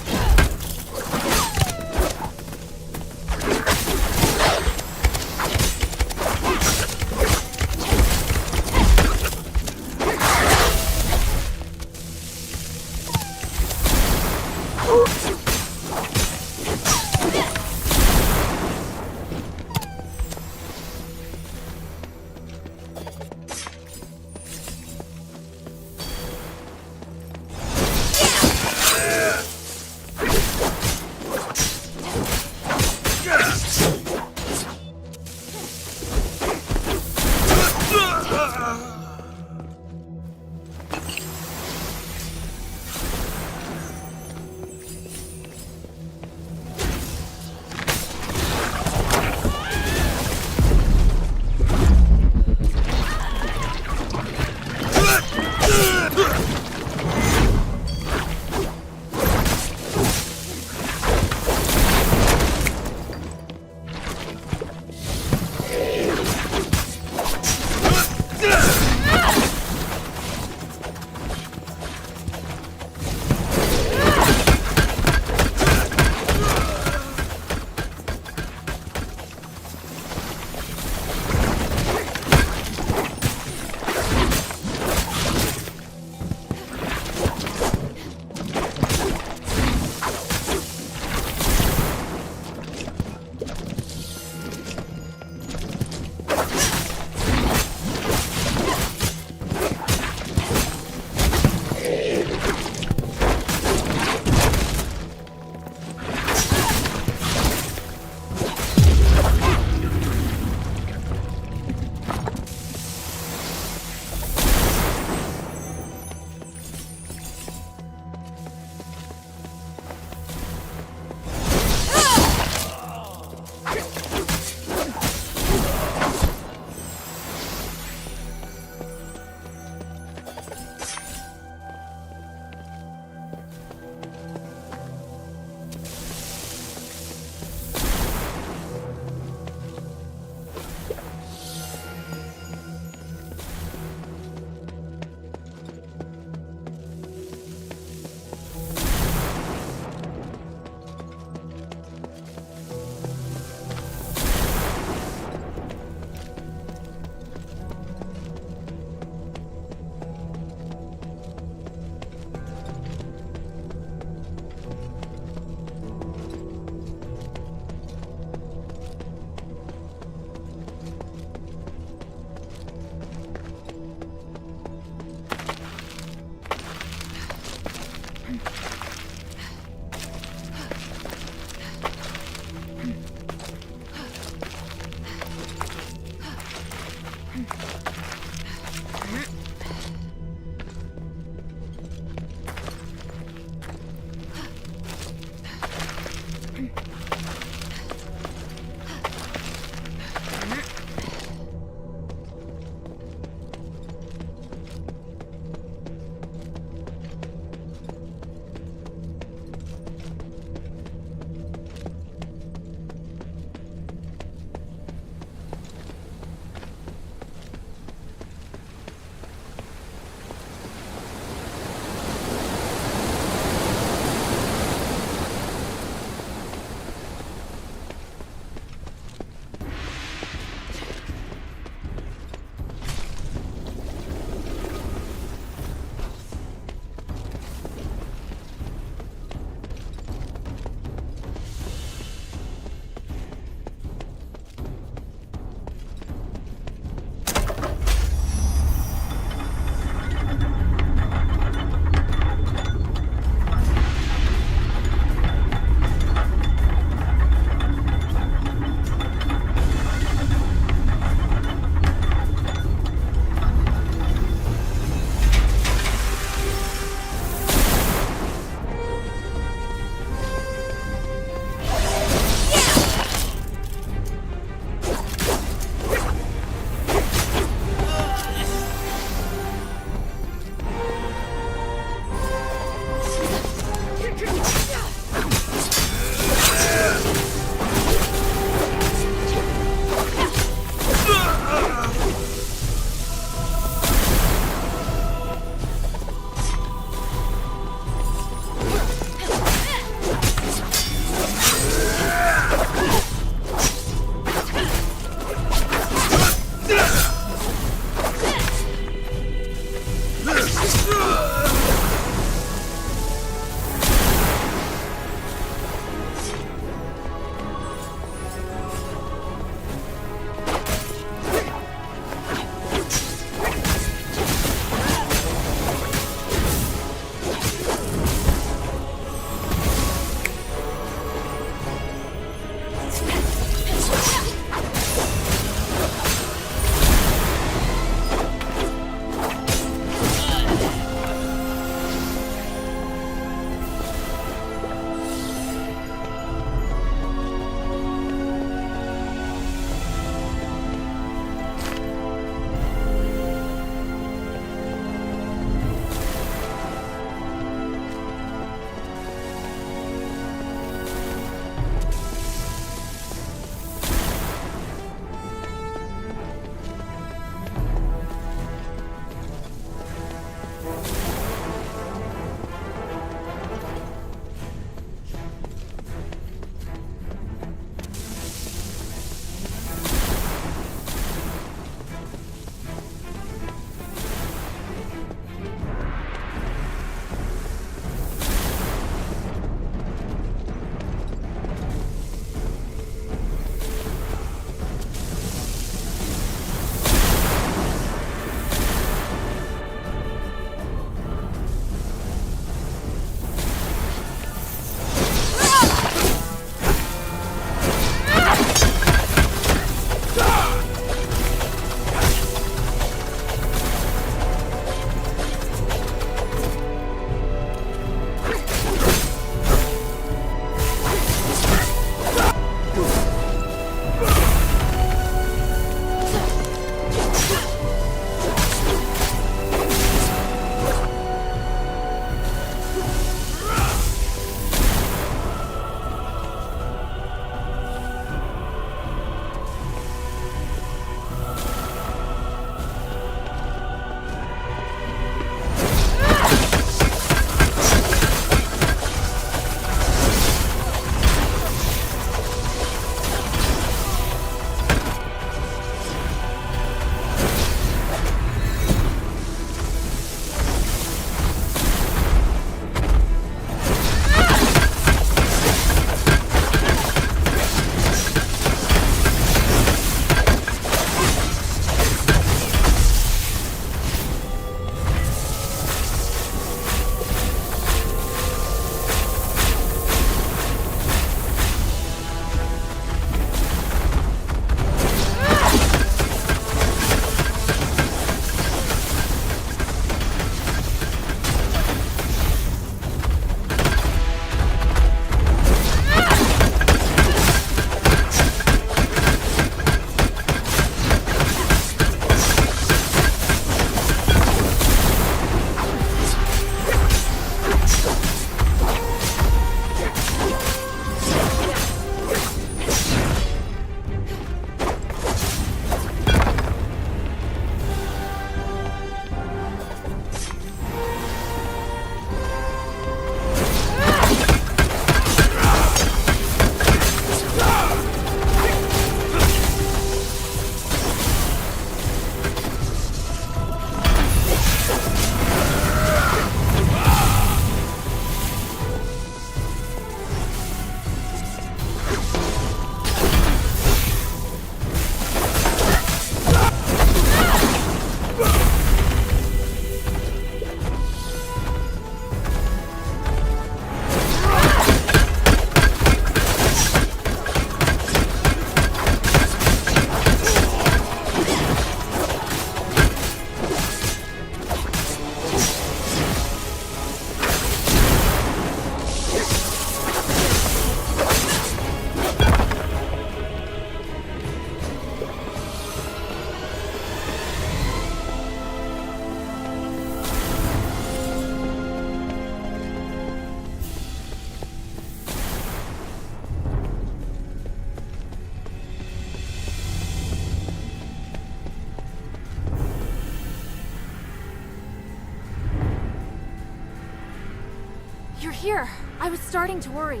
here. I was starting to worry.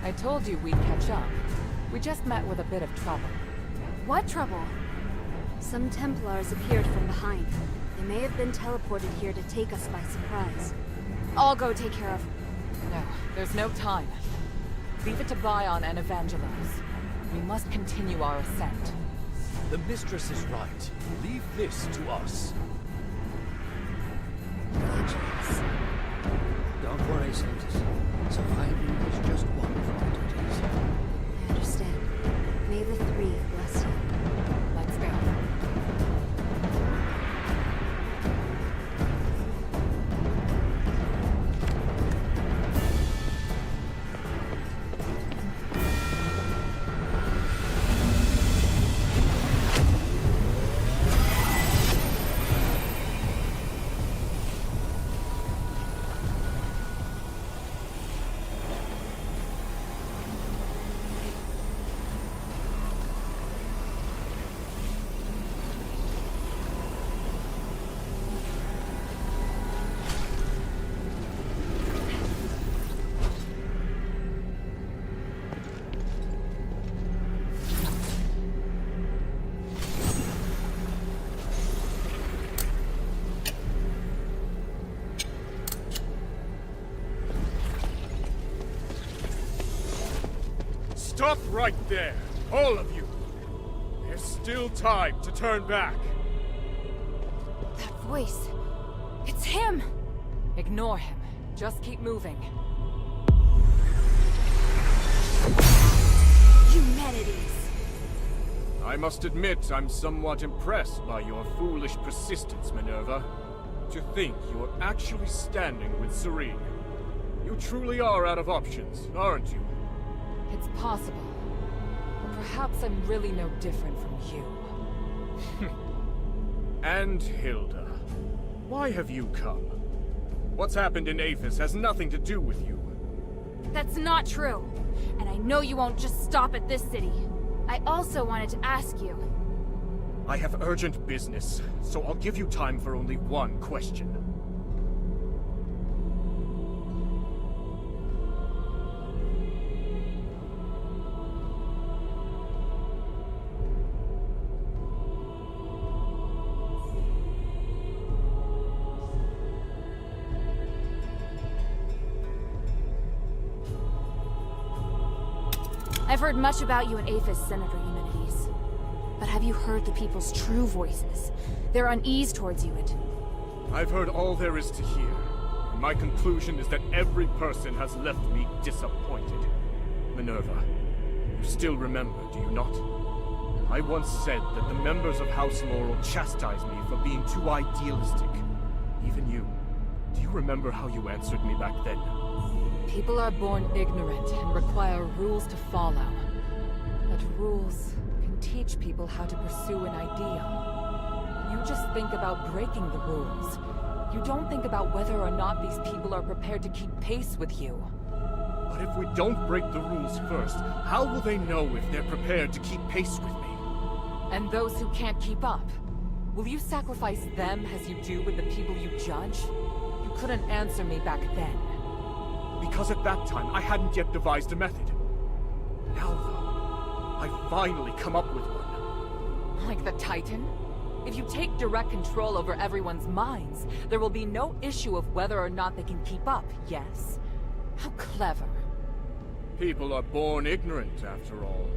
I told you we'd catch up. We just met with a bit of trouble. What trouble? Some Templars appeared from behind. They may have been teleported here to take us by surprise. I'll go take care of. No, there's no time. Leave it to Bion and Evangelos. We must continue our ascent. The mistress is right. Leave this to us. Evangelos. Don't worry, Sanctus. Surviving is just one of our duties. I understand. May the three bless you. Let's go. Stop right there! All of you! There's still time to turn back. That voice. It's him! Ignore him. Just keep moving. Humanities! I must admit I'm somewhat impressed by your foolish persistence, Minerva. To think you're actually standing with Serene. You truly are out of options, aren't you? It's possible. Or perhaps I'm really no different from you. And Hilda. Why have you come? What's happened in Aphis has nothing to do with you. That's not true. And I know you won't just stop at this city. I also wanted to ask you. I have urgent business, so I'll give you time for only one question. I've heard much about you in Aphis, Senator Eumenides. But have you heard the people's true voices? Their unease towards you and... I've heard all there is to hear. And my conclusion is that every person has left me disappointed. Minerva, you still remember, do you not? I once said that the members of House Laurel chastised me for being too idealistic. Even you. Do you remember how you answered me back then? People are born ignorant and require rules to follow. But rules can teach people how to pursue an ideal. You just think about breaking the rules. You don't think about whether or not these people are prepared to keep pace with you. But if we don't break the rules first, how will they know if they're prepared to keep pace with me? And those who can't keep up? Will you sacrifice them as you do with the people you judge? You couldn't answer me back then. Because at that time, I hadn't yet devised a method. Now, though, I've finally come up with one. Like the Titan? If you take direct control over everyone's minds, there will be no issue of whether or not they can keep up, yes? How clever. People are born ignorant, after all.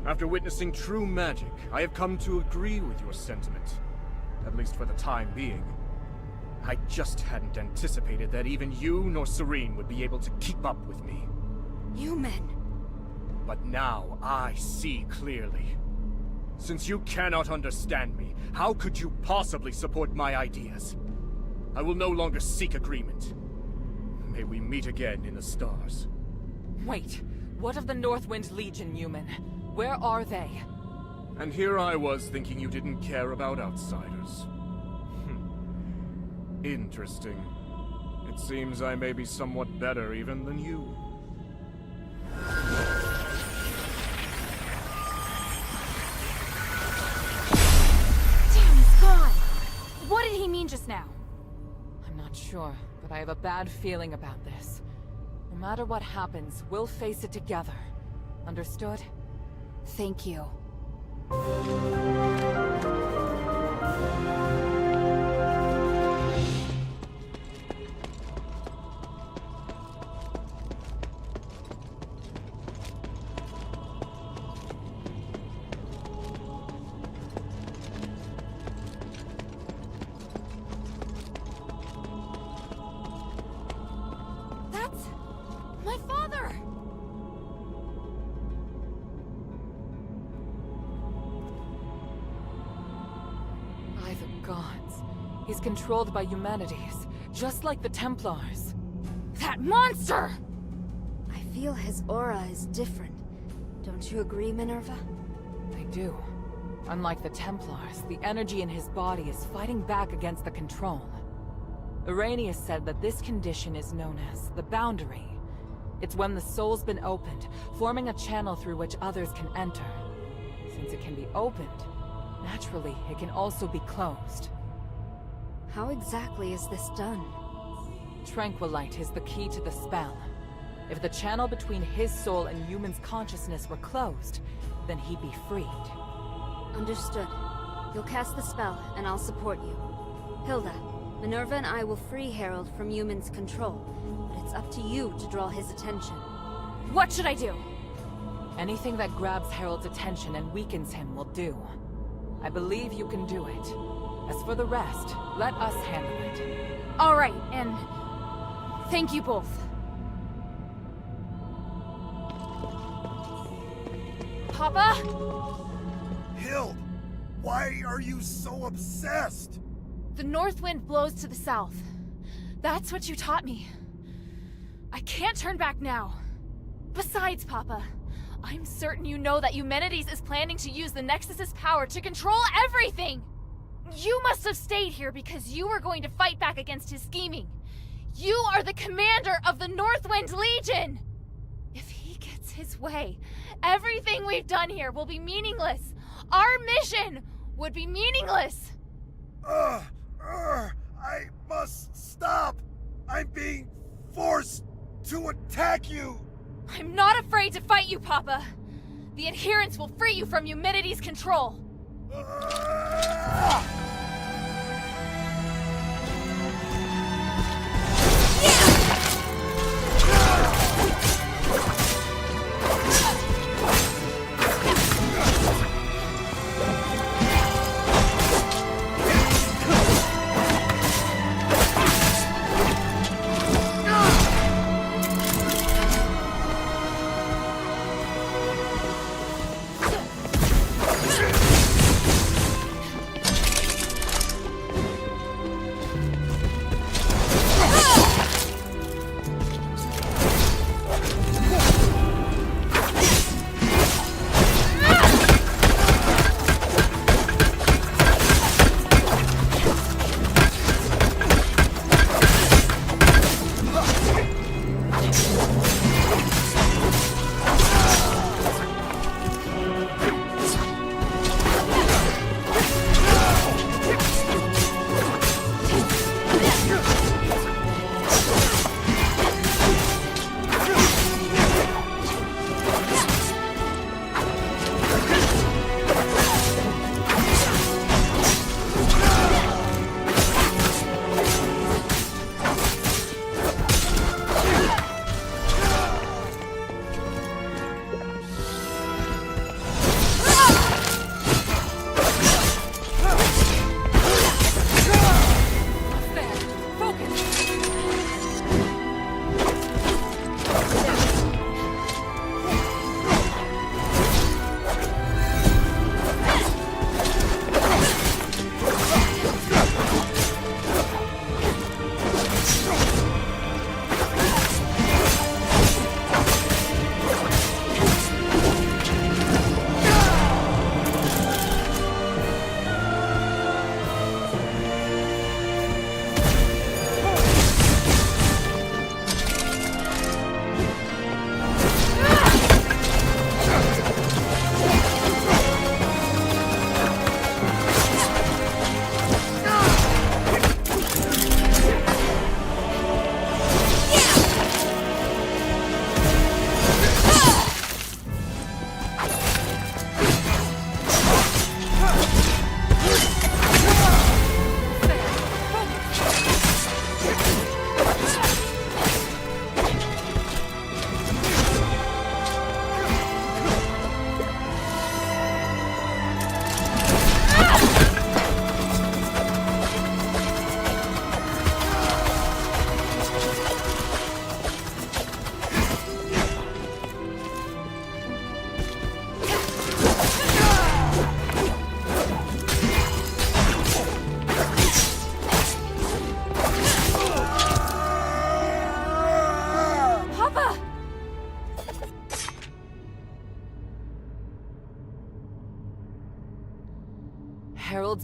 After witnessing true magic, I have come to agree with your sentiment. At least for the time being. I just hadn't anticipated that even you nor Serene would be able to keep up with me. You men. But now I see clearly. Since you cannot understand me, how could you possibly support my ideas? I will no longer seek agreement. May we meet again in the stars. Wait, what of the Northwind Legion, Newman? Where are they? And here I was thinking you didn't care about outsiders. Interesting. It seems I may be somewhat better even than you. Damn, he's gone! What did he mean just now? I'm not sure, but I have a bad feeling about this. No matter what happens, we'll face it together. Understood? Thank you. That's my father! By the gods. He's controlled by humanities, just like the Templars. That monster! I feel his aura is different. Don't you agree, Minerva? I do. Unlike the Templars, the energy in his body is fighting back against the control. Iranius said that this condition is known as the boundary. It's when the soul's been opened, forming a channel through which others can enter. Since it can be opened, naturally, it can also be closed. How exactly is this done? Tranquilite is the key to the spell. If the channel between his soul and human's consciousness were closed, then he'd be freed. Understood. You'll cast the spell, and I'll support you. Hilda, Minerva and I will free Harold from human's control, but it's up to you to draw his attention. What should I do? Anything that grabs Harold's attention and weakens him will do. I believe you can do it. As for the rest, let us handle it. Alright, and thank you both. Papa? Hild, why are you so obsessed? The north wind blows to the south. That's what you taught me. I can't turn back now. Besides, Papa, I'm certain you know that Eumenides is planning to use the Nexus's power to control everything! You must have stayed here because you were going to fight back against his scheming. You are the commander of the Northwind Legion! If he gets his way, everything we've done here will be meaningless. Our mission would be meaningless. I must stop. I'm being forced to attack you. I'm not afraid to fight you, Papa. The adherents will free you from Eumenides' control.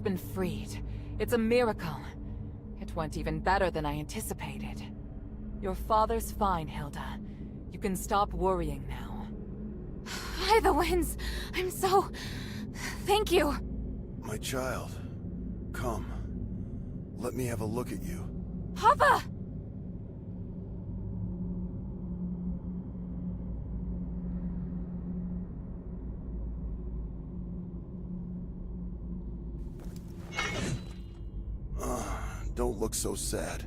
been freed. It's a miracle. It went even better than I anticipated. Your father's fine, Hilda. You can stop worrying now. By the winds! I'm so... Thank you! My child, come. Let me have a look at you. Papa! Don't look so sad.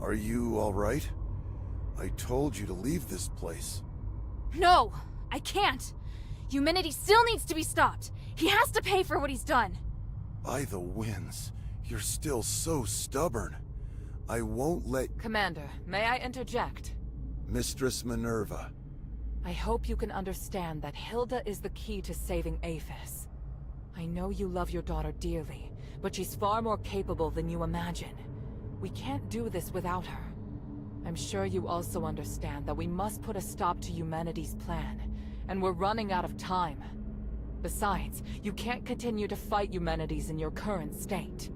Are you all right? I told you to leave this place. No! I can't! Humanity still needs to be stopped! He has to pay for what he's done! By the winds, you're still so stubborn. I won't let... Commander, may I interject? Mistress Minerva. I hope you can understand that Hilda is the key to saving Aphis. I know you love your daughter dearly, but she's far more capable than you imagine. We can't do this without her. I'm sure you also understand that we must put a stop to humanity's plan, and we're running out of time. Besides, you can't continue to fight humanities in your current state.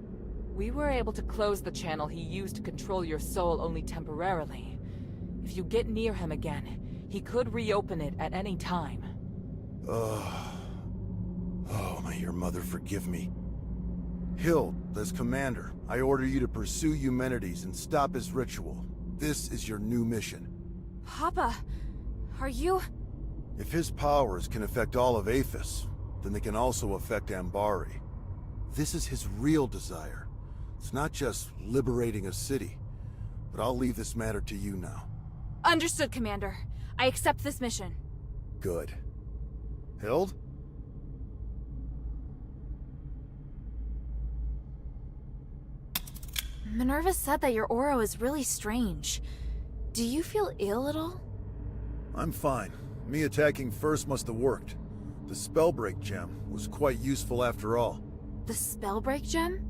We were able to close the channel he used to control your soul only temporarily. If you get near him again, he could reopen it at any time. Oh, may your mother forgive me. Hild, as commander, I order you to pursue Eumenides and stop his ritual. This is your new mission. Papa, are you... If his powers can affect all of Aphis, then they can also affect Ambari. This is his real desire. It's not just liberating a city. But I'll leave this matter to you now. Understood, Commander. I accept this mission. Good. Hild? Minerva said that your aura is really strange. Do you feel ill at all? I'm fine. Me attacking first must have worked. The Spellbreak gem was quite useful after all. The Spellbreak gem?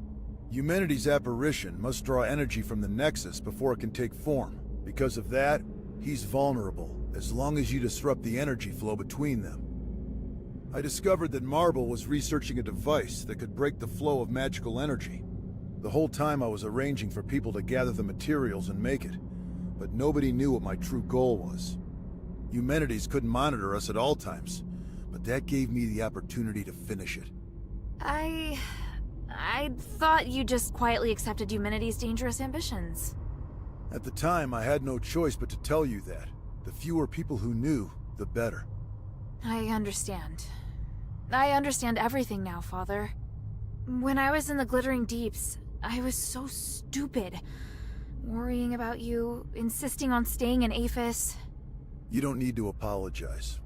Eumenides' apparition must draw energy from the Nexus before it can take form. Because of that, he's vulnerable, as long as you disrupt the energy flow between them. I discovered that Marble was researching a device that could break the flow of magical energy. The whole time I was arranging for people to gather the materials and make it, but nobody knew what my true goal was. Eumenides couldn't monitor us at all times, but that gave me the opportunity to finish it. I thought you just quietly accepted Eumenides' dangerous ambitions. At the time, I had no choice but to tell you that. The fewer people who knew, the better. I understand. I understand everything now, Father. When I was in the Glittering Deeps, I was so stupid. Worrying about you, insisting on staying in Aphis. You don't need to apologize.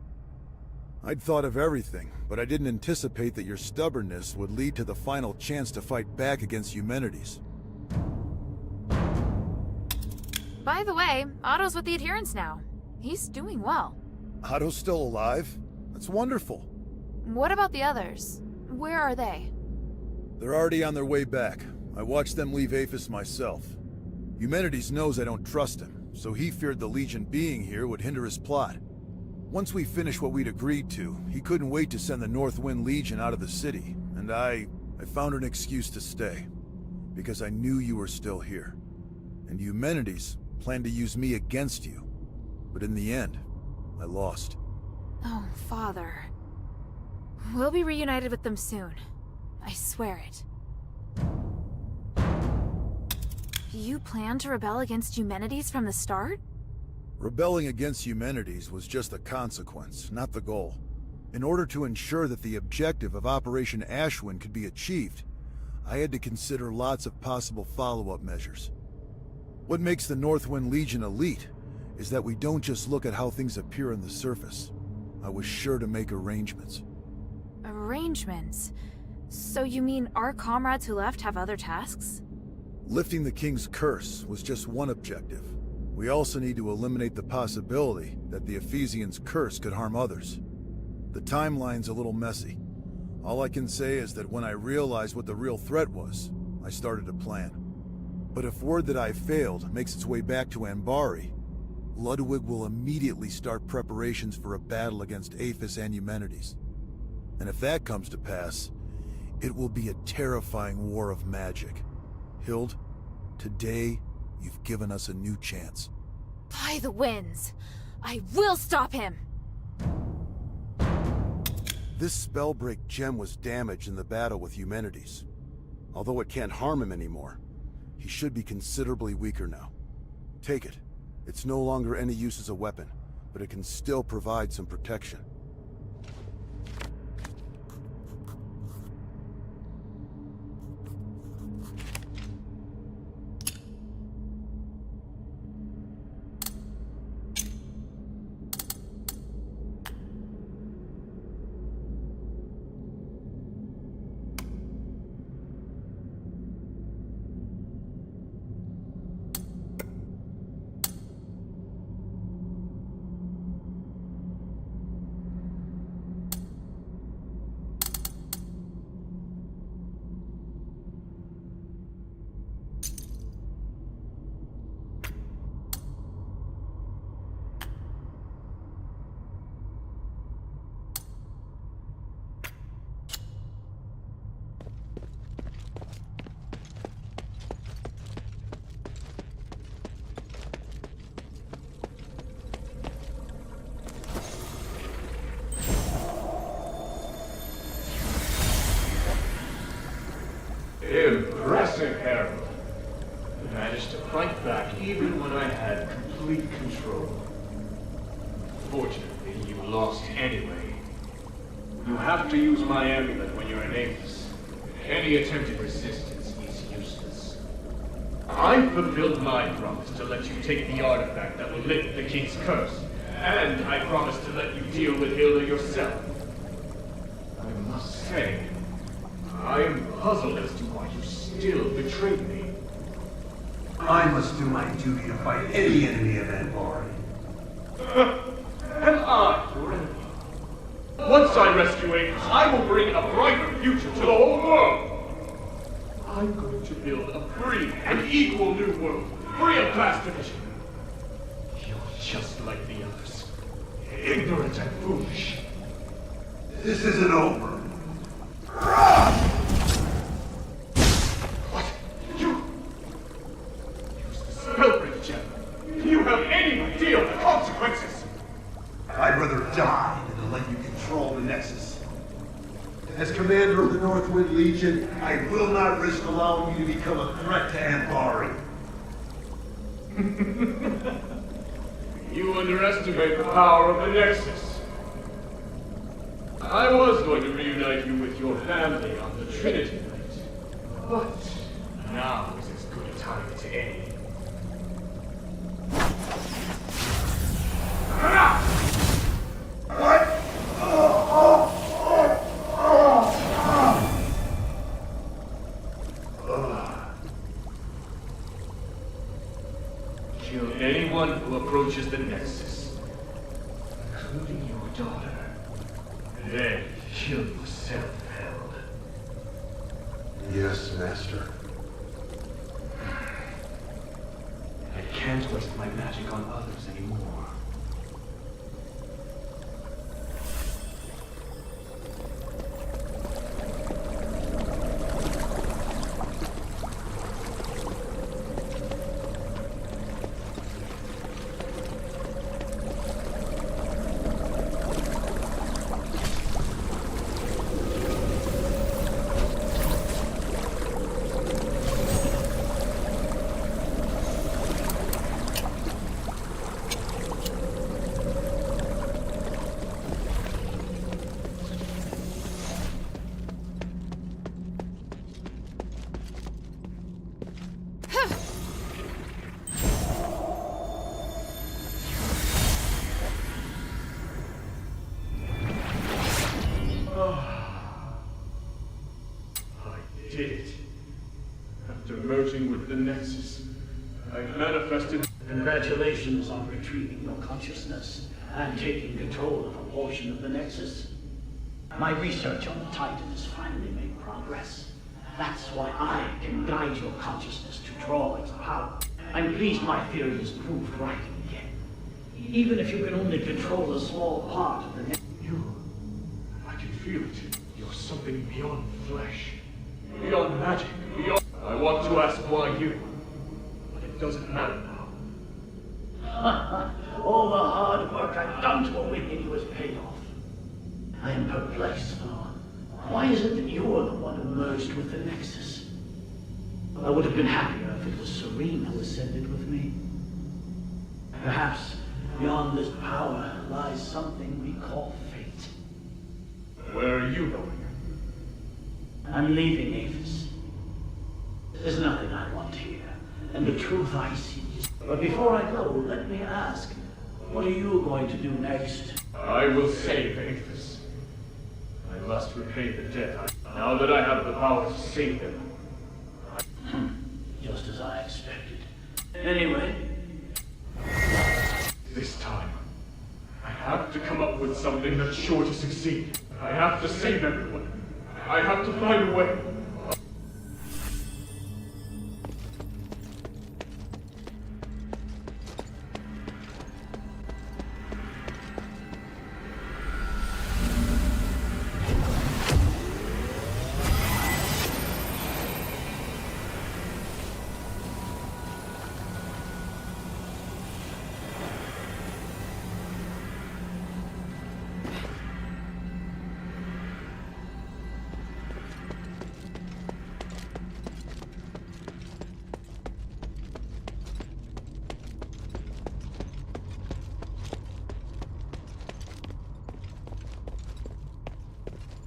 I'd thought of everything, but I didn't anticipate that your stubbornness would lead to the final chance to fight back against Eumenides. By the way, Otto's with the Adherents now. He's doing well. Otto's still alive? That's wonderful. What about the others? Where are they? They're already on their way back. I watched them leave Aphis myself. Eumenides knows I don't trust him, so he feared the Legion being here would hinder his plot. Once we finished what we'd agreed to, he couldn't wait to send the Northwind Legion out of the city, and I found an excuse to stay. Because I knew you were still here. And Eumenides planned to use me against you. But in the end, I lost. Oh, Father. We'll be reunited with them soon. I swear it. You plan to rebel against Eumenides from the start? Rebelling against Eumenides was just a consequence, not the goal. In order to ensure that the objective of Operation Ashwin could be achieved, I had to consider lots of possible follow-up measures. What makes the Northwind Legion elite is that we don't just look at how things appear on the surface. I was sure to make arrangements. Arrangements? So you mean our comrades who left have other tasks? Lifting the King's curse was just one objective. We also need to eliminate the possibility that the Ephesians' curse could harm others. The timeline's a little messy. All I can say is that when I realized what the real threat was, I started a plan. But if word that I failed makes its way back to Ambari, Ludwig will immediately start preparations for a battle against Aphis and Eumenides. And if that comes to pass, It will be a terrifying war of magic. Hild, today, you've given us a new chance. By the winds! I will stop him! This Spellbreak gem was damaged in the battle with Eumenides. Although it can't harm him anymore, he should be considerably weaker now. Take it. It's no longer any use as a weapon, but it can still provide some protection. Impressive, Harold. You managed to fight back even when I had complete control. Fortunately, you lost anyway. You have to use my amulet when you're in Athos. Any attempted resistance is useless. I fulfilled my promise to let you take the artifact that will lift the king's curse, and I promised to let you deal with Hilda yourself. I must say, I am puzzled as to why you still betrayed me. I must do my duty to fight any enemy of Anbari. Am I your enemy? Once I rescue Athos, I will bring a brighter future to the whole world. I'm going to build a free and equal new world, free of class division. You're just like the others, ignorant and foolish. This isn't over. What? You used the Spellbreak gem. Do you have any idea of the consequences? I'd rather die than to let you control the Nexus. As commander of the Northwind Legion, I will not risk allowing you to become a threat to Anbari. You underestimate the power of the Nexus. I was going to reunite you with your family on the Trinity night, but now is as good a time as any. What? Kill anyone who approaches the Nexus, including your daughter. Then kill yourself, Harold. Yes, Master. I can't waste my magic on others anymore. Did it. After merging with the Nexus, I manifested. Congratulations on retrieving your consciousness and taking control of a portion of the Nexus. My research on the Titan has finally made progress. That's why I can guide your consciousness to draw its power. I'm pleased my theory is proved right again. Even if you can only control a small part of the Nexus. I can feel it. You're something beyond flesh, beyond magic, beyond... I want to ask why you, but it doesn't matter now. All the hard work I've done to awaken you has paid off. I am perplexed, though. Why is it that you're the one who merged with the Nexus? I would have been happier if it was Serene who ascended with me. Perhaps beyond this power lies something we call fate. Where are you going? I'm leaving Avis. There's nothing I want to hear, and the truth I seek. But before I go, let me ask, what are you going to do next? I will save Avis. I must repay the debt. Now that I have the power to save them. Just as I expected. Anyway. This time, I have to come up with something that's sure to succeed. I have to save everyone. I have to find a way.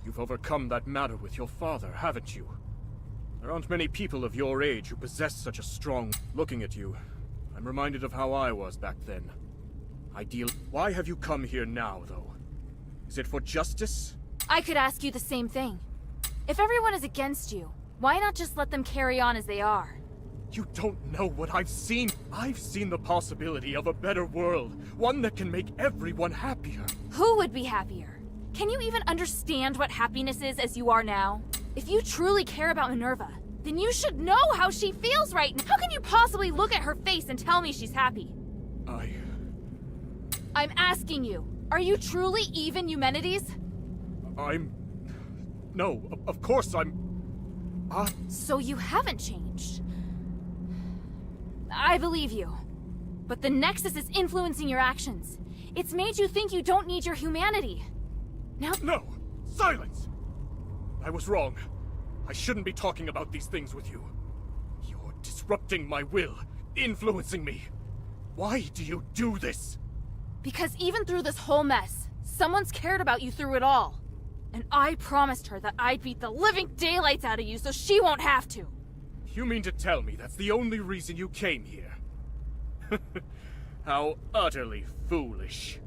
You've overcome that matter with your father, haven't you? There aren't many people of your age who possess such a strong... Looking at you, I'm reminded of how I was back then. Ideal... Why have you come here now, though? Is it for justice? I could ask you the same thing. If everyone is against you, why not just let them carry on as they are? You don't know what I've seen. I've seen the possibility of a better world. One that can make everyone happier. Who would be happier? Can you even understand what happiness is as you are now? If you truly care about Minerva, then you should know how she feels right now. How can you possibly look at her face and tell me she's happy? I'm asking you, are you truly even Eumenides? No, of course I'm... So you haven't changed. I believe you. But the Nexus is influencing your actions. It's made you think you don't need your humanity. Now... No! Silence! I was wrong. I shouldn't be talking about these things with you. You're disrupting my will, influencing me. Why do you do this? Because even through this whole mess, someone's cared about you through it all. And I promised her that I'd beat the living daylights out of you so she won't have to. You mean to tell me that's the only reason you came here? How utterly foolish.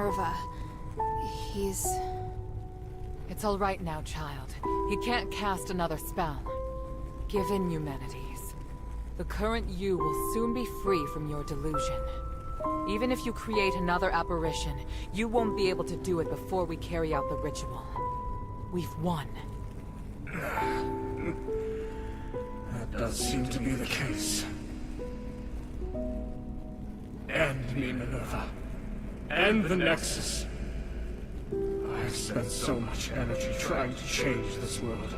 Minerva. He's... It's all right now, child. He can't cast another spell. Give in, Eumenides. The current you will soon be free from your delusion. Even if you create another apparition, you won't be able to do it before we carry out the ritual. We've won. That does seem to be the case. End me, Minerva. End the Nexus. I've spent so much energy trying to change this world.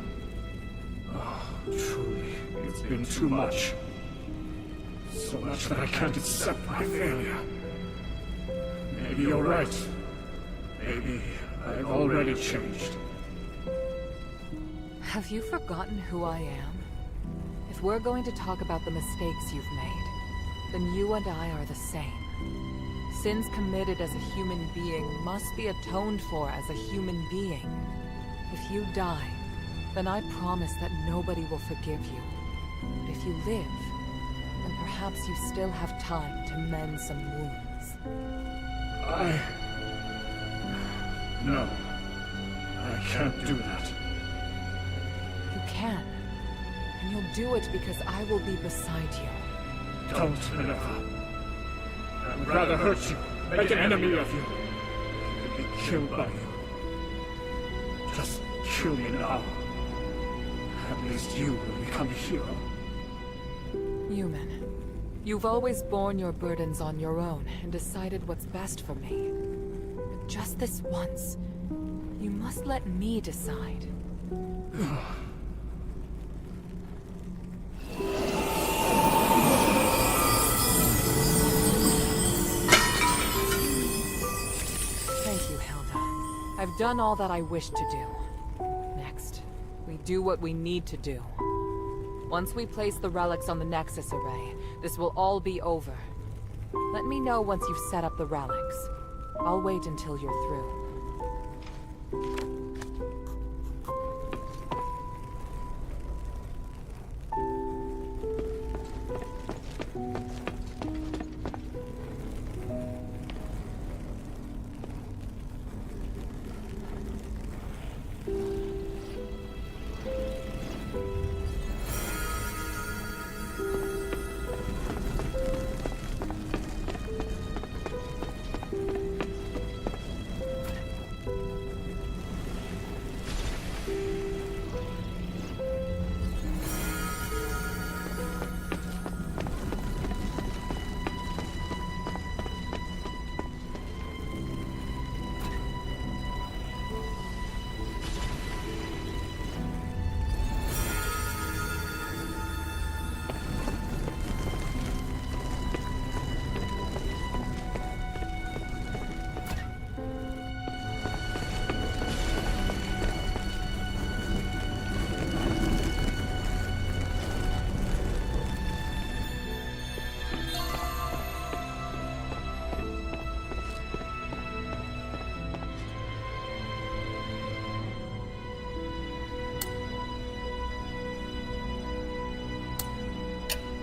Oh, truly, it's been too much. So much that I can't accept my failure. Maybe you're right. Maybe I've already changed. Have you forgotten who I am? If we're going to talk about the mistakes you've made, then you and I are the same. Sins committed as a human being must be atoned for as a human being. If you die, then I promise that nobody will forgive you. But if you live, then perhaps you still have time to mend some wounds. No. I can't do that. You can. And you'll do it because I will be beside you. Don't, Minerva. I would rather hurt you, make an enemy of you, than be killed by you. Just kill me now. At least you will become a hero. Human, you've always borne your burdens on your own and decided what's best for me. But just this once, you must let me decide. Thank you, Hilda. I've done all that I wish to do. Next, we do what we need to do. Once we place the relics on the Nexus array, this will all be over. Let me know once you've set up the relics. I'll wait until you're through.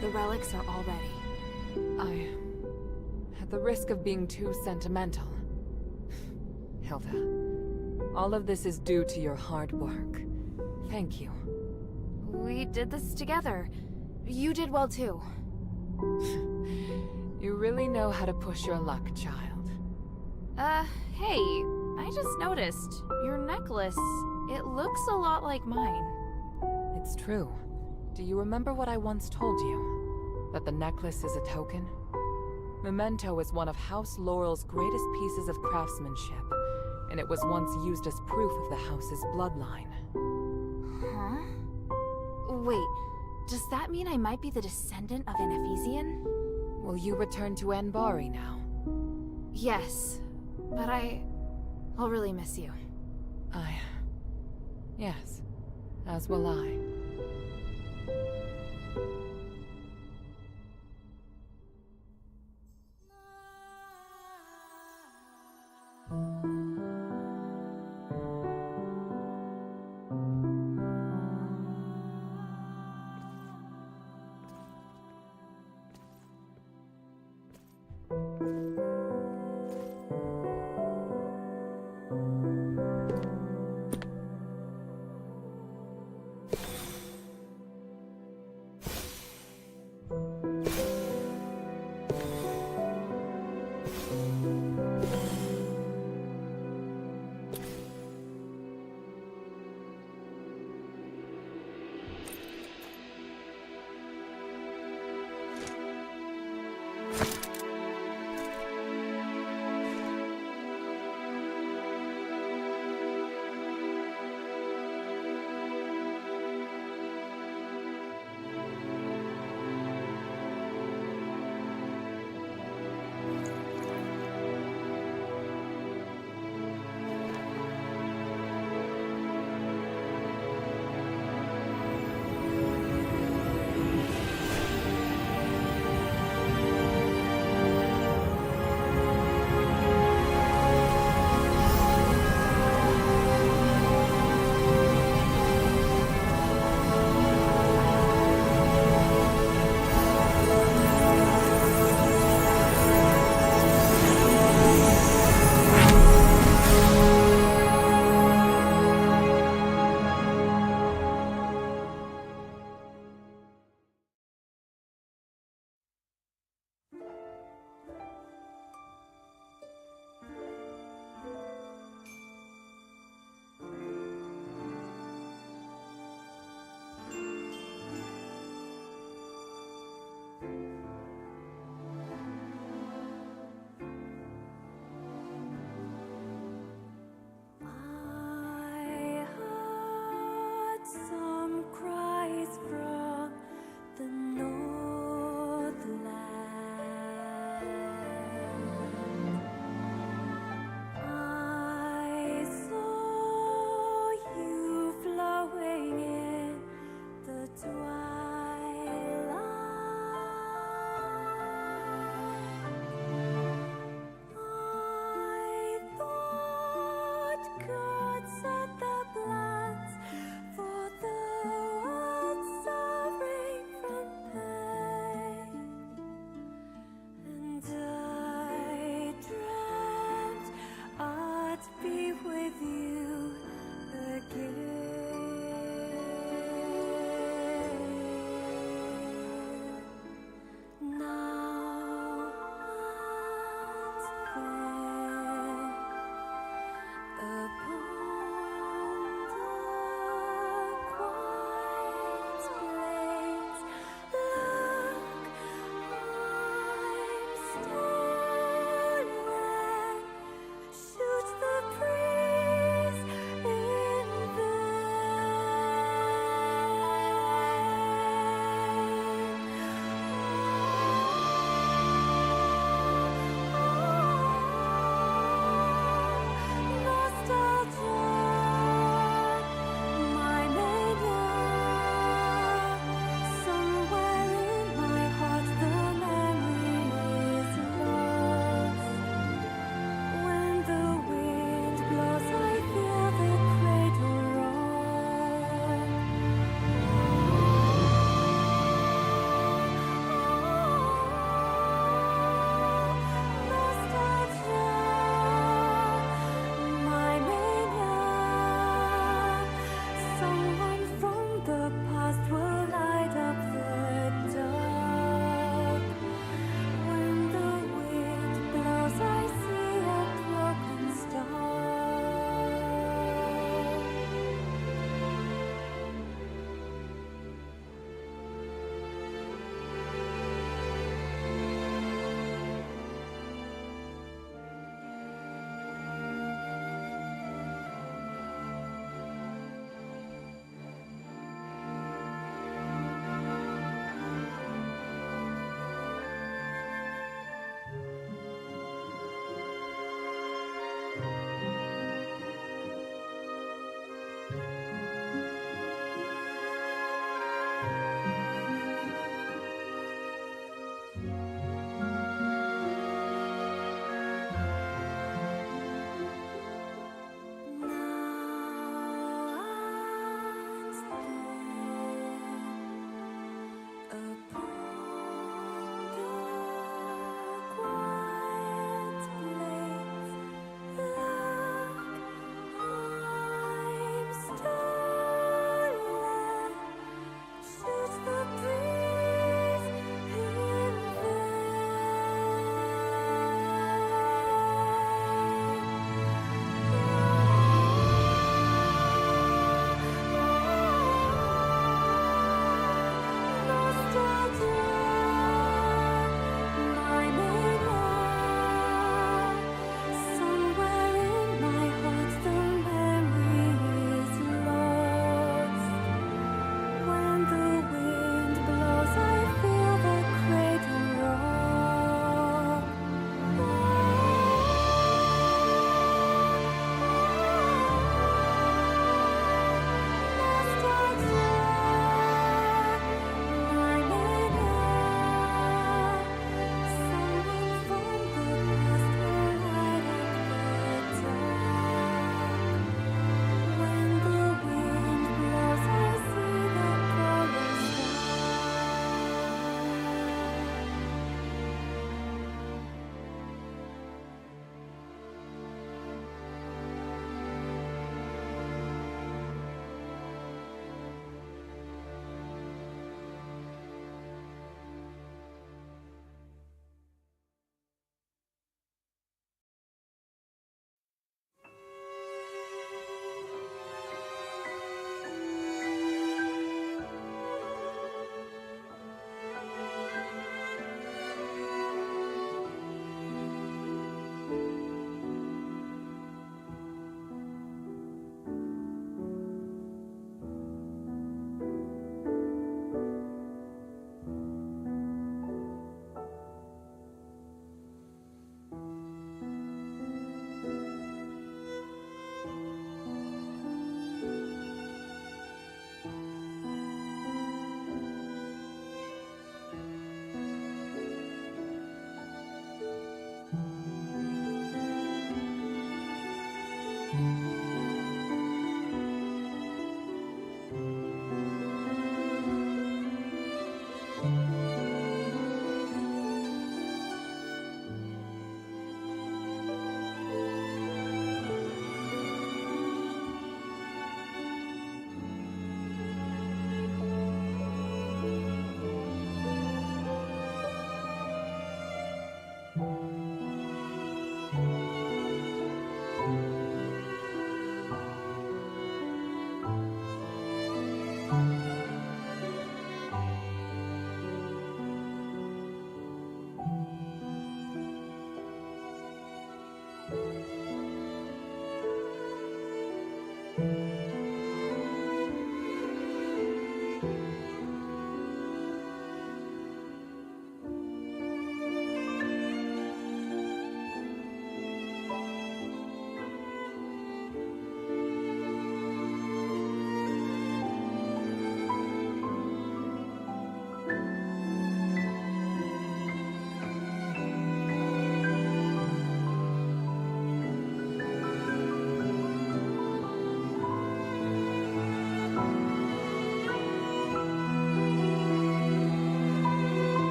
The relics are all ready. At the risk of being too sentimental, Hilda, all of this is due to your hard work. Thank you. We did this together. You did well too. You really know how to push your luck, child. Hey, I just noticed. Your necklace, it looks a lot like mine. It's true. Do you remember what I once told you? That the necklace is a token? Memento is one of House Laurel's greatest pieces of craftsmanship, and it was once used as proof of the house's bloodline. Huh? Wait, does that mean I might be the descendant of an Ephesian? Will you return to Anbari now? Yes, but I'll really miss you. Yes, as will I. So